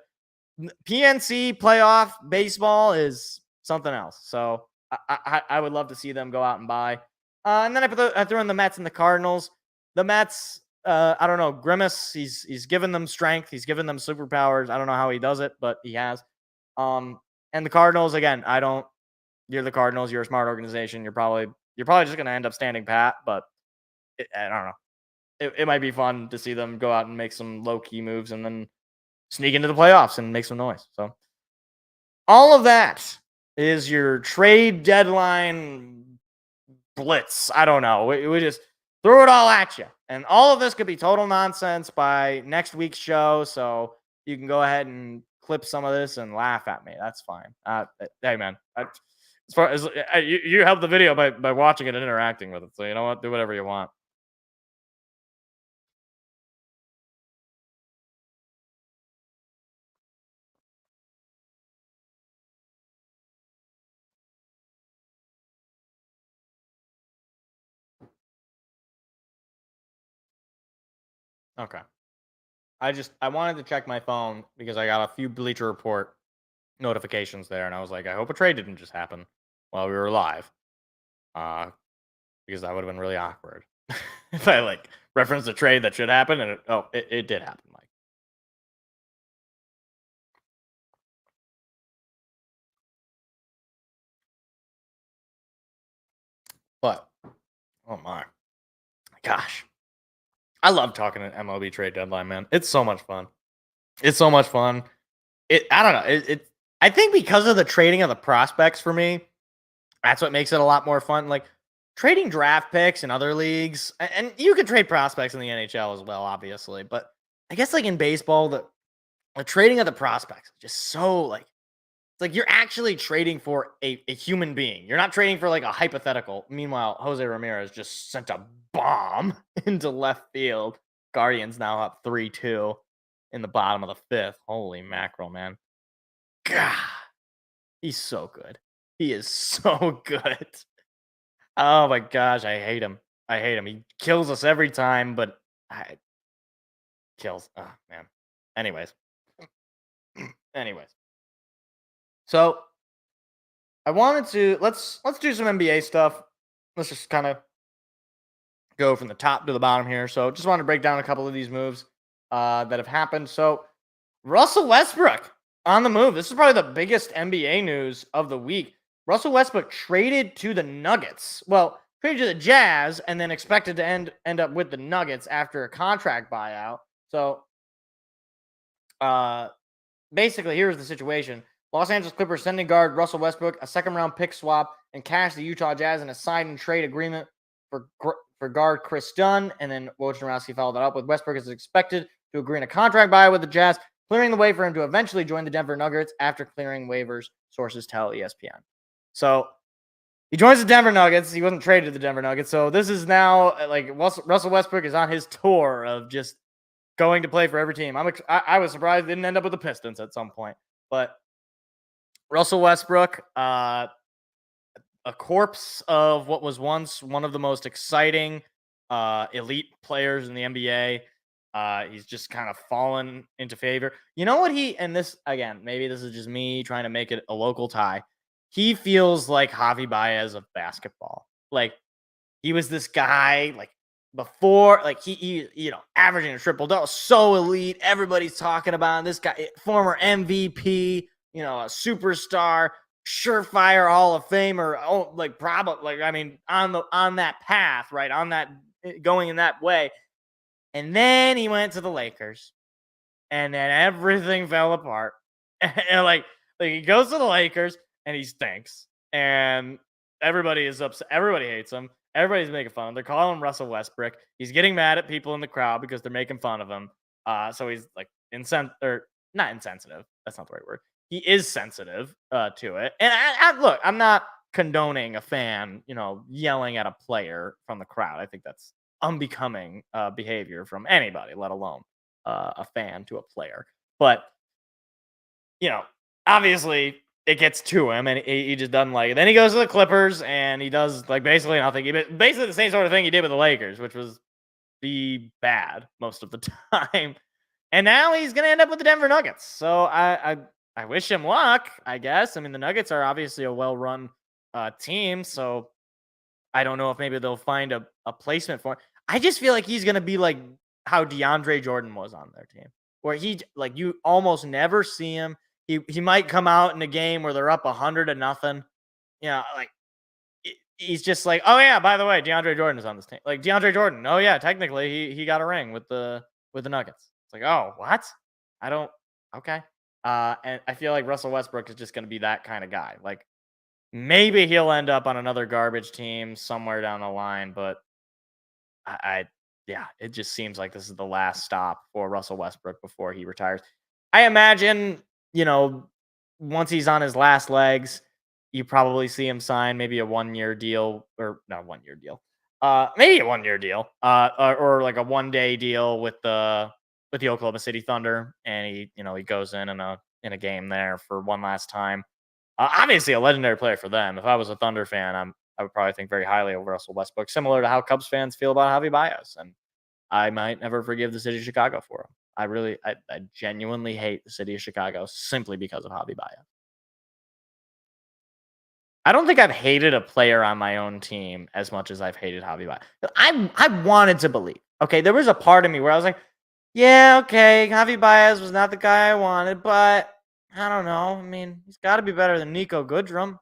PNC playoff baseball is something else. So I would love to see them go out and buy. And then I threw in the Mets and the Cardinals. The Mets, I don't know. Grimace, he's given them strength. He's given them superpowers. I don't know how he does it, but he has. And the Cardinals, again, you're the Cardinals. You're a smart organization. You're probably just going to end up standing pat, but I don't know. It might be fun to see them go out and make some low-key moves and then sneak into the playoffs and make some noise. So all of that is your trade deadline blitz. I don't know. We just threw it all at you. And all of this could be total nonsense by next week's show. So you can go ahead and clip some of this and laugh at me. That's fine. Hey, man. As far as you help the video by watching it and interacting with it. So you know what? Do whatever you want. Okay. I wanted to check my phone because I got a few Bleacher Report notifications there, and I was like, I hope a trade didn't just happen while we were live, because that would have been really awkward if I like referenced a trade that should happen, and it did happen, Mike. But oh my gosh, I love talking to MLB Trade Deadline, man. It's so much fun. It's so much fun. I don't know. I think because of the trading of the prospects for me, that's what makes it a lot more fun. Like trading draft picks in other leagues, and you can trade prospects in the NHL as well, obviously. But I guess like in baseball, the trading of the prospects is just so like it's like you're actually trading for a human being. You're not trading for like a hypothetical. Meanwhile, Jose Ramirez just sent a bomb into left field. Guardians now up 3-2 in the bottom of the fifth. Holy mackerel, man. God, he's so good. He is so good. Oh my gosh, I hate him. I hate him. He kills us every time, but kills. Oh man. Anyways. So I wanted to let's do some NBA stuff. Let's just kind of go from the top to the bottom here. So just want to break down a couple of these moves that have happened. So Russell Westbrook on the move. This is probably the biggest NBA news of the week. Russell Westbrook traded to the Nuggets. Well, traded to the Jazz and then expected to end up with the Nuggets after a contract buyout. So basically, here's the situation. Los Angeles Clippers sending guard Russell Westbrook a second-round pick swap and cash the Utah Jazz in a sign-and-trade agreement for guard Chris Dunn. And then Wojnarowski followed that up with Westbrook is expected to agree on a contract buyout with the Jazz, clearing the way for him to eventually join the Denver Nuggets after clearing waivers, sources tell ESPN. So he joins the Denver Nuggets. He wasn't traded to the Denver Nuggets. So this is now like Russell Westbrook is on his tour of just going to play for every team. I was surprised he didn't end up with the Pistons at some point. But Russell Westbrook, a corpse of what was once one of the most exciting elite players in the NBA. He's just kind of fallen into favor. You know what and this, again, maybe this is just me trying to make it a local tie. He feels like Javi Baez of basketball. Like, he was this guy, like, before, like, he averaging a triple-double, so elite. Everybody's talking about him. This guy, former MVP, a superstar, surefire Hall of Famer, probably, I mean, on that path, right? On that, going in that way. And then he went to the Lakers, and then everything fell apart. And like he goes to the Lakers, and he stinks, and everybody is upset. Everybody hates him. Everybody's making fun of him. They're calling him Russell Westbrook. He's getting mad at people in the crowd because they're making fun of him. So he's like not insensitive. That's not the right word. He is sensitive to it. And I look, I'm not condoning a fan, yelling at a player from the crowd. I think that's unbecoming behavior from anybody, let alone a fan to a player. But obviously it gets to him, and he just doesn't like it. Then he goes to the Clippers, and he does like basically nothing. Basically the same sort of thing he did with the Lakers, which was be bad most of the time. And now he's gonna end up with the Denver Nuggets. So I wish him luck, I guess. I mean, the Nuggets are obviously a well-run team, so I don't know if maybe they'll find a placement for him. I just feel like he's gonna be like how DeAndre Jordan was on their team, where you almost never see him. He might come out in a game where they're up 100-0. He's just like, oh yeah, by the way, DeAndre Jordan is on this team. Like DeAndre Jordan, oh yeah, technically he got a ring with the Nuggets. It's like, oh, what? Okay. And I feel like Russell Westbrook is just going to be that kind of guy. Like maybe he'll end up on another garbage team somewhere down the line, but it just seems like this is the last stop for Russell Westbrook before he retires. I imagine, once he's on his last legs, you probably see him sign maybe a 1-year deal, or not 1-year deal. Maybe a 1-year deal. Or like a 1-day deal with the Oklahoma City Thunder, and he goes in a game there for one last time. Obviously a legendary player for them. If I was a Thunder fan, I would probably think very highly of Russell Westbrook, similar to how Cubs fans feel about Javi Baez, and I might never forgive the city of Chicago for him. I genuinely hate the city of Chicago simply because of Javi Baez. I don't think I've hated a player on my own team as much as I've hated Javi Baez. I wanted to believe. Okay, there was a part of me where I was like, yeah, okay, Javi Baez was not the guy I wanted, but I don't know. I mean, he's got to be better than Nico Goodrum.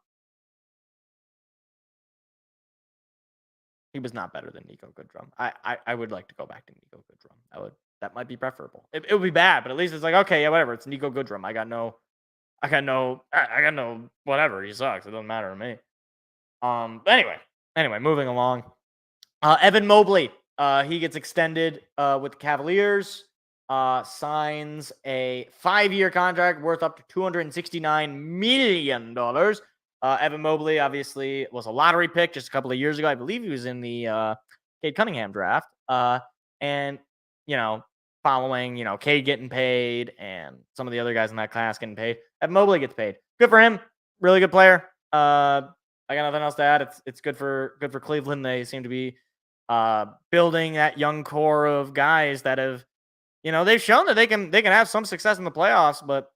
He was not better than Nico Goodrum. I would like to go back to Nico Goodrum. That might be preferable. It would be bad, but at least it's like, okay, yeah, whatever. It's Nico Goodrum. I got no whatever. He sucks. It doesn't matter to me. But anyway, moving along. Evan Mobley. He gets extended with the Cavaliers. Signs a 5-year contract worth up to $269 million. Evan Mobley obviously was a lottery pick just a couple of years ago. I believe he was in the Cade Cunningham draft. And following Cade getting paid and some of the other guys in that class getting paid, Evan Mobley gets paid. Good for him. Really good player. I got nothing else to add. It's good for Cleveland. They seem to be building that young core of guys that have, they've shown that they can have some success in the playoffs, but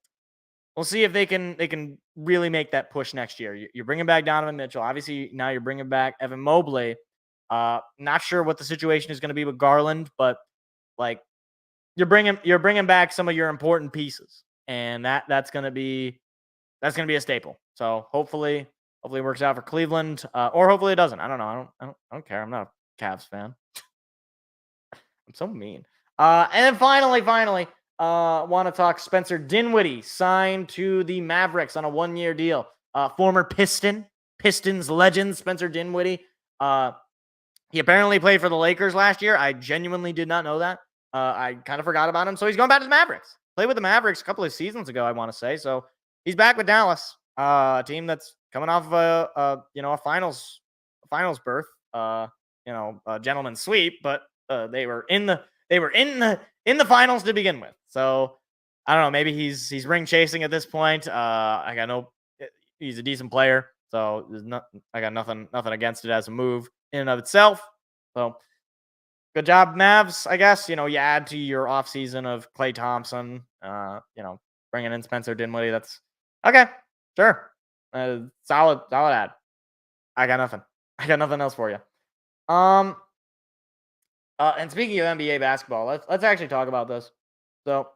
we'll see if they can really make that push next year. You're bringing back Donovan Mitchell. Obviously, now you're bringing back Evan Mobley. Not sure what the situation is going to be with Garland, but like you're bringing back some of your important pieces, and that's going to be a staple. So hopefully it works out for Cleveland, or hopefully it doesn't. I don't know. I don't care. I'm not a Cavs fan. I'm so mean. And then finally, want to talk Spencer Dinwiddie signed to the Mavericks on a 1-year deal. Former Pistons legend Spencer Dinwiddie. He apparently played for the Lakers last year. I genuinely did not know that. I kind of forgot about him. So he's going back to the Mavericks. Played with the Mavericks a couple of seasons ago, I want to say. So he's back with Dallas, a team that's coming off of a finals berth. A gentleman's sweep, but they were in the finals to begin with. So I don't know. Maybe he's ring chasing at this point. He's a decent player, so I got nothing against it as a move in and of itself. So good job, Mavs. I guess you add to your offseason of Klay Thompson. Bringing in Spencer Dinwiddie. That's okay. Sure, solid ad. I got nothing else for you. And speaking of NBA basketball, let's actually talk about this. So,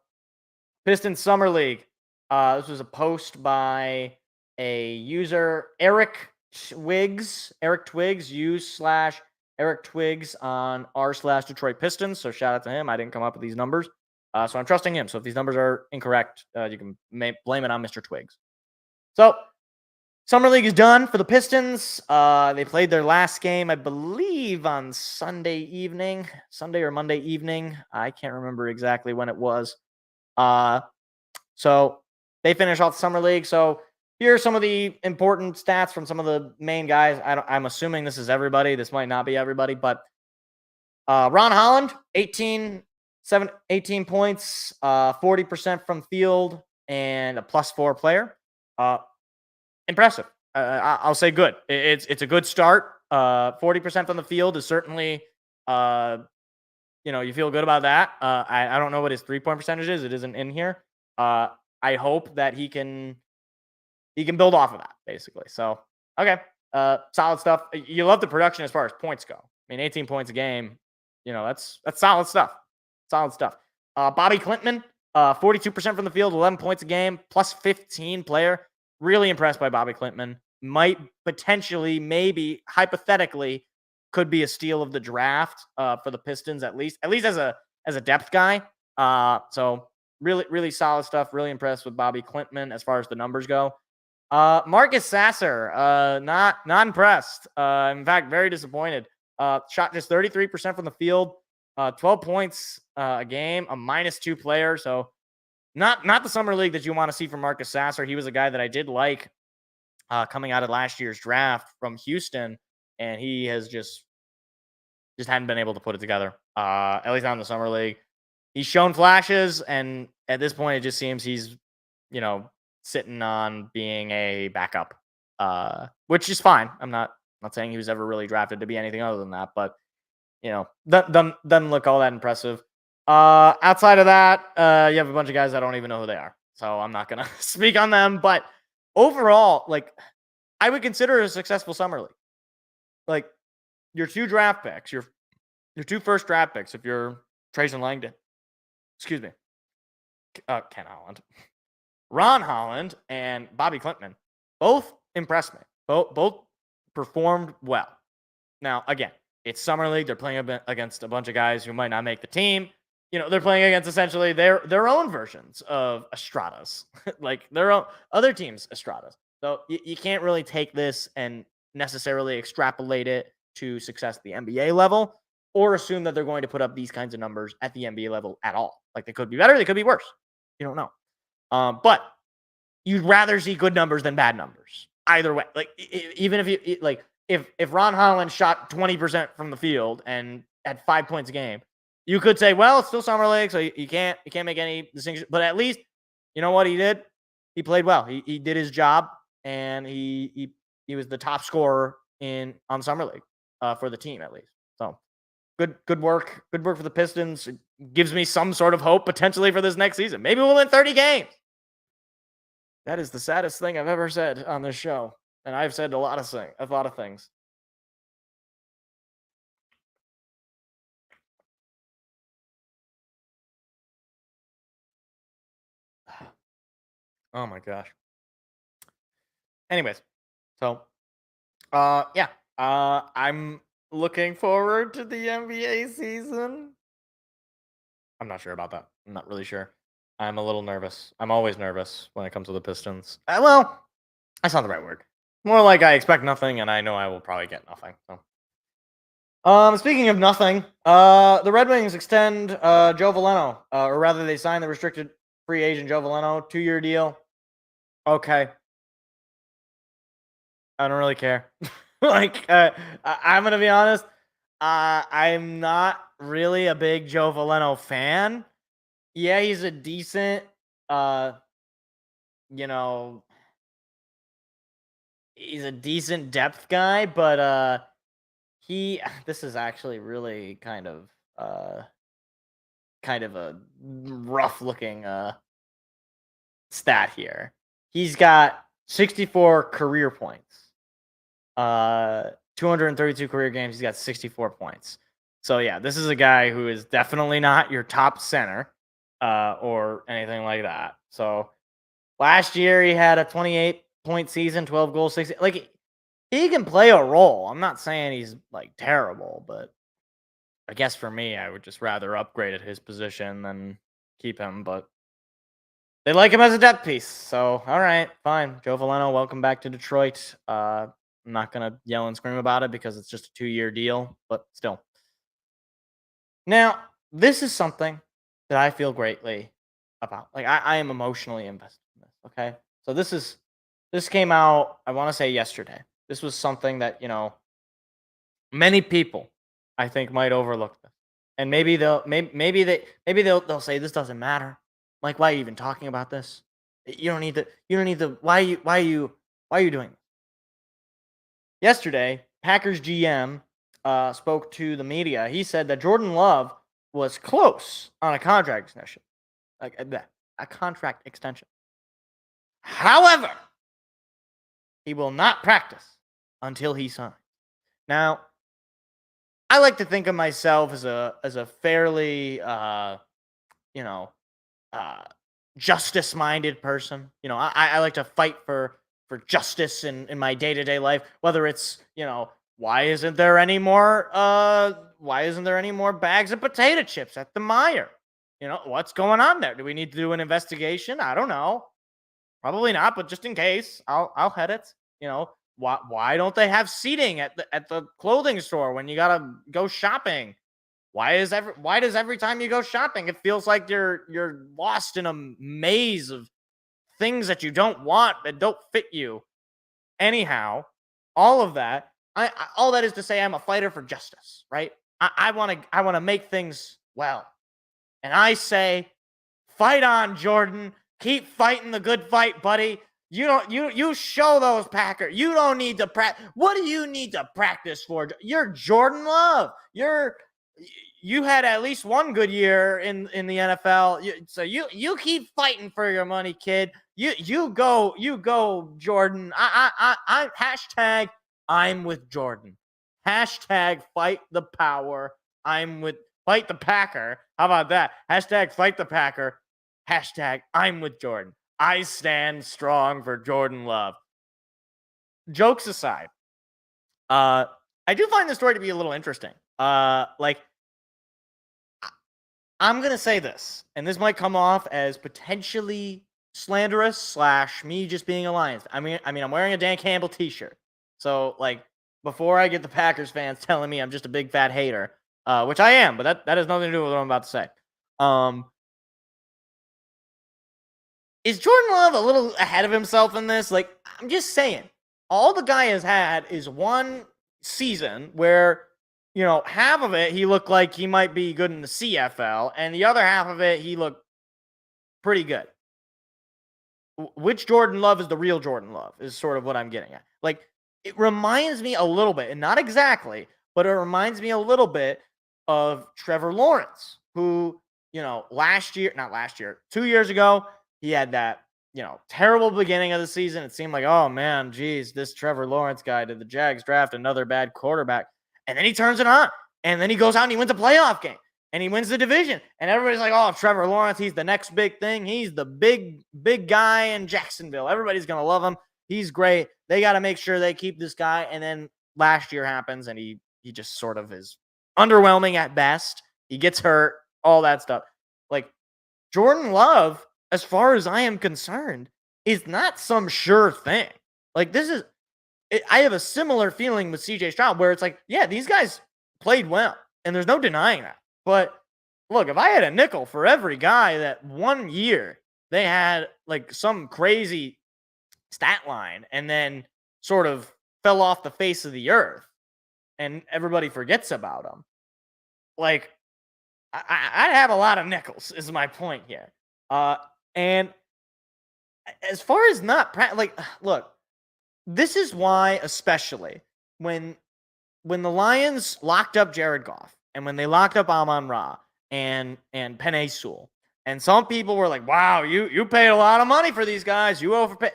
Pistons Summer League. This was a post by a user, Eric Twigs, /Eric Twigs on r/Detroit Pistons. So shout out to him. I didn't come up with these numbers. So I'm trusting him. So if these numbers are incorrect, you can blame it on Mr. Twigs. So Summer League is done for the Pistons. They played their last game, I believe, on Sunday or Monday evening. I can't remember exactly when it was. So they finish off the Summer League. So here are some of the important stats from some of the main guys. I'm assuming this is everybody. This might not be everybody, but Ron Holland, 18 points, 40% from field, and a +4 player. Impressive. I'll say good. It's a good start. 40% from the field is certainly, you feel good about that. I don't know what his 3-point percentage is. It isn't in here. I hope that he can build off of that, basically. So, okay. Solid stuff. You love the production as far as points go. I mean, 18 points a game, that's solid stuff. Solid stuff. Bobby Klintman, 42% from the field, 11 points a game, +15 player. Really impressed by Bobby Klintman. Might potentially, maybe, hypothetically, could be a steal of the draft for the Pistons, at least as a depth guy. So really, really solid stuff. Really impressed with Bobby Klintman as far as the numbers go. Marcus Sasser, not impressed. In fact, very disappointed. Shot just 33% from the field, 12 points a game, a -2 player. So not the Summer League that you want to see from Marcus Sasser. He was a guy that I did like coming out of last year's draft from Houston, and he has just hadn't been able to put it together. At least not in the summer league. He's shown flashes, and at this point, it just seems he's, sitting on being a backup, which is fine. I'm not saying he was ever really drafted to be anything other than that, but doesn't look all that impressive. Outside of that, you have a bunch of guys I don't even know who they are, so I'm not gonna speak on them. But overall, I would consider it a successful summer league. Your 2 draft picks, your 2 first draft picks, if you're Trace and Langdon, excuse me, Ken Holland, Ron Holland, and Bobby Clinton, both impressed me. Both performed well. Now, again, it's summer league. They're playing against a bunch of guys who might not make the team. They're playing against essentially their own versions of Estradas, like their own other teams' Estradas. So you can't really take this and necessarily extrapolate it to success at the NBA level, or assume that they're going to put up these kinds of numbers at the NBA level at all. They could be better, they could be worse. You don't know. But you'd rather see good numbers than bad numbers. Either way, even if Ron Holland shot 20% from the field and had 5 points a game, you could say, well, it's still summer league, so you can't make any distinctions. But at least, you know what he did? He played well. He did his job, and he was the top scorer on summer league for the team, at least. So good work for the Pistons. It gives me some sort of hope potentially for this next season. Maybe we'll win 30 games. That is the saddest thing I've ever said on this show, and I've said a lot of things. Oh my gosh. Anyways, so I'm looking forward to the NBA season. I'm not sure about that. I'm not really sure. I'm a little nervous. I'm always nervous when it comes to the Pistons. Well, that's not the right word. More like I expect nothing, and I know I will probably get nothing. So. Speaking of nothing, the Red Wings extend Joe Veleno, or rather, they sign the restricted free agent Joe Veleno, 2-year deal. Okay, I don't really care. I'm gonna be honest. I'm not really a big Joe Veleno fan. Yeah, he's a decent, he's a decent depth guy, but this is actually really kind of a rough looking stat here. He's got 64 career points. 232 career games, he's got 64 points. So yeah, this is a guy who is definitely not your top center or anything like that. So last year he had a 28-point season, 12 goals, 60. He can play a role. I'm not saying he's terrible, but I guess for me, I would just rather upgrade at his position than keep him. But they like him as a depth piece. So all right, fine. Joe Veleno, welcome back to Detroit. I'm not gonna yell and scream about it because it's just a 2-year deal, but still. Now, this is something that I feel greatly about. I am emotionally invested in this, okay? So this came out, I want to say yesterday. This was something that, many people I think might overlook this. And maybe they'll say this doesn't matter. Why are you even talking about this? You don't need the why are you doing this? Yesterday, Packers GM spoke to the media. He said that Jordan Love was close on a contract extension. A contract extension. However, he will not practice until he signs. Now, I like to think of myself as a fairly justice-minded person. I like to fight for justice in my day-to-day life, whether it's, why isn't there any more bags of potato chips at the Meijer? What's going on there? Do we need to do an investigation? I don't know. Probably not, but just in case, I'll head it. Why don't they have seating at the clothing store when you gotta go shopping? Why does every time you go shopping it feels like you're lost in a maze of things that you don't want that don't fit you? Anyhow, all of that, all that is to say, I'm a fighter for justice, right? I want to make things well, and I say, fight on, Jordan. Keep fighting the good fight, buddy. You show those Packers. You don't need to practice. What do you need to practice for? You're Jordan Love. You had at least one good year in the NFL. So you keep fighting for your money, kid. You go, Jordan. I hashtag I'm with Jordan. Hashtag fight the power. Fight the Packer. How about that? Hashtag fight the Packer. Hashtag I'm with Jordan. I stand strong for Jordan Love. Jokes aside, I do find this story to be a little interesting. I'm going to say this, and this might come off as potentially slanderous / me just being a Lions. I mean, I'm wearing a Dan Campbell t-shirt. So, before I get the Packers fans telling me I'm just a big fat hater, which I am, but that has nothing to do with what I'm about to say. Is Jordan Love a little ahead of himself in this? I'm just saying, all the guy has had is one season where, half of it he looked like he might be good in the CFL, and the other half of it he looked pretty good. Which Jordan Love is the real Jordan Love is sort of what I'm getting at. It reminds me a little bit, and not exactly, but it reminds me a little bit of Trevor Lawrence, who, 2 years ago, he had that, terrible beginning of the season. It seemed like, oh man, geez, this Trevor Lawrence guy, did the Jags draft another bad quarterback? And then he turns it on, and then he goes out and he wins a playoff game, and he wins the division. And everybody's like, oh, Trevor Lawrence, he's the next big thing. He's the big guy in Jacksonville. Everybody's going to love him. He's great. They got to make sure they keep this guy. And then last year happens, and he just sort of is underwhelming at best. He gets hurt, all that stuff. Jordan Love, as far as I am concerned, is not some sure thing. I have a similar feeling with CJ Stroud, where it's yeah, these guys played well, and there's no denying that. But look, if I had a nickel for every guy that 1 year they had some crazy stat line and then sort of fell off the face of the earth and everybody forgets about them, I'd have a lot of nickels, is my point here. And as far as not look, this is why, especially when the Lions locked up Jared Goff, and when they locked up Amon-Ra and Penei Sewell, and some people were like, wow, you paid a lot of money for these guys. You overpaid.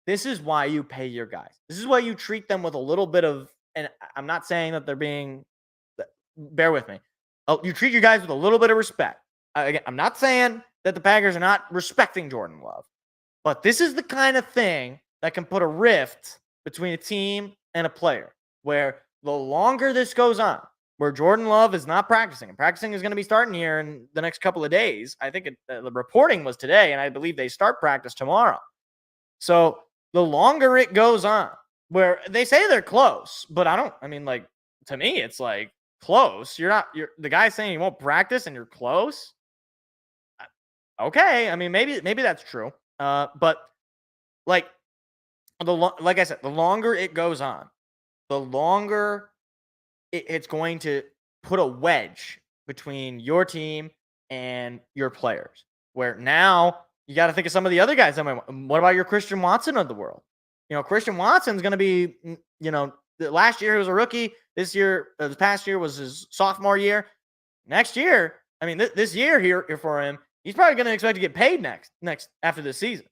This is why you pay your guys. This is why you treat them with a little bit of, and I'm not saying that they're being, bear with me. You treat your guys with a little bit of respect. Again, I'm not saying that the Packers are not respecting Jordan Love, but this is the kind of thing that can put a rift between a team and a player, where the longer this goes on, where Jordan Love is not practicing, and practicing is going to be starting here in the next couple of days. I think the reporting was today, and I believe they start practice tomorrow. So the longer it goes on, where they say they're close, but to me, it's close. You're the guy saying you won't practice and you're close. Okay. Maybe that's true. But like I said, the longer it goes on, the longer it's going to put a wedge between your team and your players, where now you got to think of some of the other guys. What about your Christian Watson of the world? Christian Watson's going to be, last year he was a rookie. This past year was his sophomore year. Next year, this year here for him, he's probably going to expect to get paid next after this season.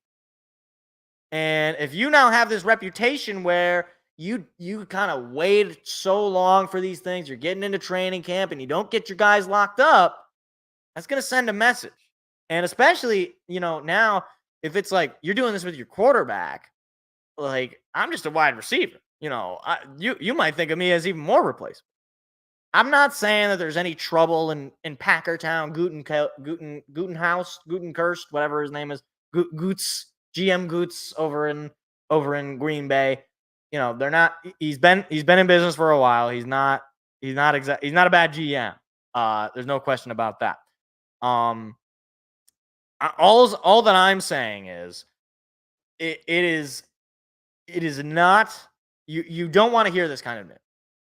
And if you now have this reputation where you kind of waited so long for these things, you're getting into training camp and you don't get your guys locked up, that's going to send a message. And especially, now if it's you're doing this with your quarterback, I'm just a wide receiver. You might think of me as even more replaceable. I'm not saying that there's any trouble in Packertown, Gutenhurst, whatever his name is, GM Goots over in Green Bay. They're not. He's been in business for a while. He's not a bad GM. There's no question about that. All that I'm saying is it is it is not. You don't want to hear this kind of news,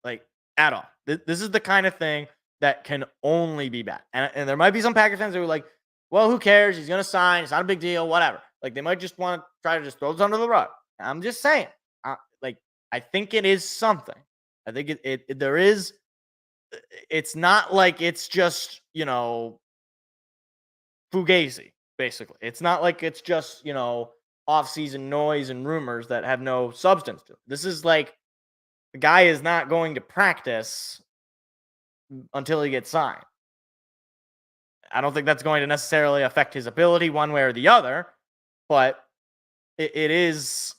like at all. This is the kind of thing that can only be bad. And there might be some Packers fans who are like, well, who cares? He's going to sign. It's not a big deal, whatever. Like, they might just want to try to just throw this under the rug. I'm just saying. I think it is something. I think there is. It's not like it's just, fugazi, basically. It's not like it's just, off-season noise and rumors that have no substance to it. This is like the guy is not going to practice until he gets signed. I don't think that's going to necessarily affect his ability one way or the other, but it is,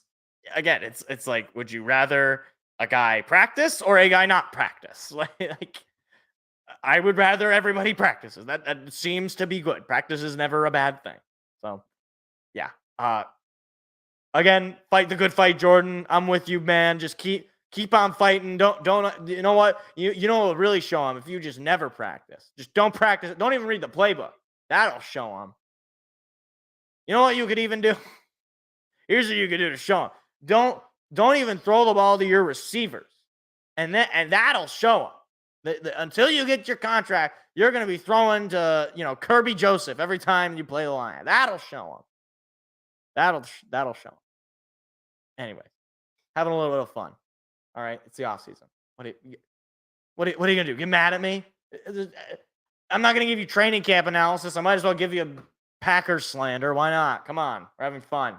again, it's like, would you rather a guy practice or a guy not practice? Like I would rather everybody practices. That seems to be good. Practice is never a bad thing. So, yeah. Again, fight the good fight, Jordan. I'm with you, man. Just keep on fighting. Don't. You know what? You know what will really show him if you just never practice. Just don't practice. Don't even read the playbook. That'll show him. You know what you could even do? Here's what you could do to show him. Don't even throw the ball to your receivers, and that'll show him. Until you get your contract, you're going to be throwing to Kirby Joseph every time you play the line. That'll show him. That'll show him. Anyway, having a little bit of fun. All right, it's the off season. What are you gonna do? Get mad at me? I'm not gonna give you training camp analysis. I might as well give you a Packers slander. Why not? Come on, we're having fun.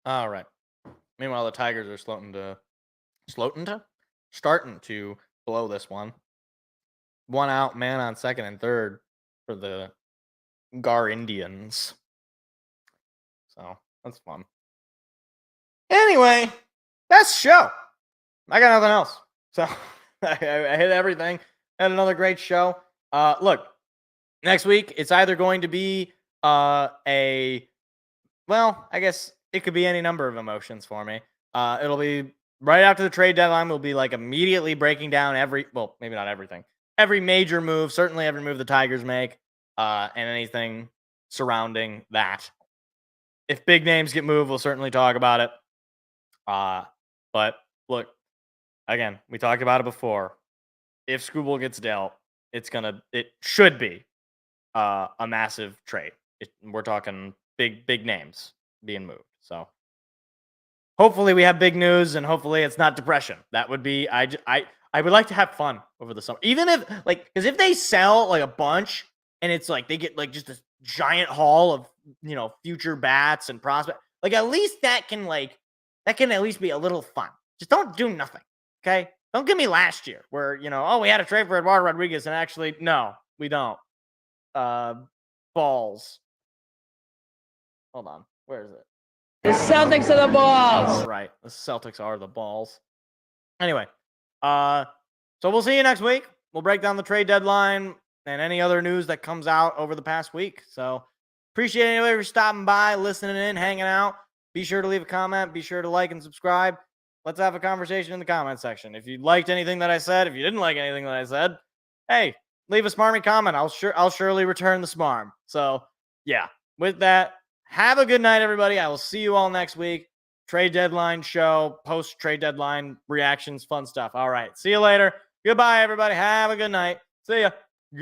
All right. Meanwhile, the Tigers are starting to blow this one. 1 out, man on second and third for the Gar Indians. So that's fun. Anyway, that's the show. I got nothing else. So I hit everything. Had another great show. Look, next week it's either going to be I guess it could be any number of emotions for me. It'll be right after the trade deadline. We'll be like immediately breaking down maybe not everything. Every major move, certainly every move the Tigers make, and anything surrounding that. If big names get moved, we'll certainly talk about it. But look, again, we talked about it before. If Skubal gets dealt, it should be a massive trade. We're talking big names being moved. So hopefully we have big news, and hopefully it's not depression. That would be I would like to have fun over the summer. Even if because if they sell like a bunch and it's like they get like just this giant haul of future bats and prospects, like at least that can at least be a little fun. Just don't do nothing. Okay? Don't give me last year where, we had a trade for Eduardo Rodriguez and actually no, we don't. Balls. Hold on. Where is it? The Celtics are the balls. Right. The Celtics are the balls. Anyway, so we'll see you next week. We'll break down the trade deadline and any other news that comes out over the past week. So appreciate anybody for stopping by, listening in, hanging out. Be sure to leave a comment. Be sure to like and subscribe. Let's have a conversation in the comment section. If you liked anything that I said, if you didn't like anything that I said, hey, leave a smarmy comment. I'll surely return the smarm. So yeah, with that, have a good night, everybody. I will see you all next week. Trade deadline show, post-trade deadline reactions, fun stuff. All right. See you later. Goodbye, everybody. Have a good night. See ya.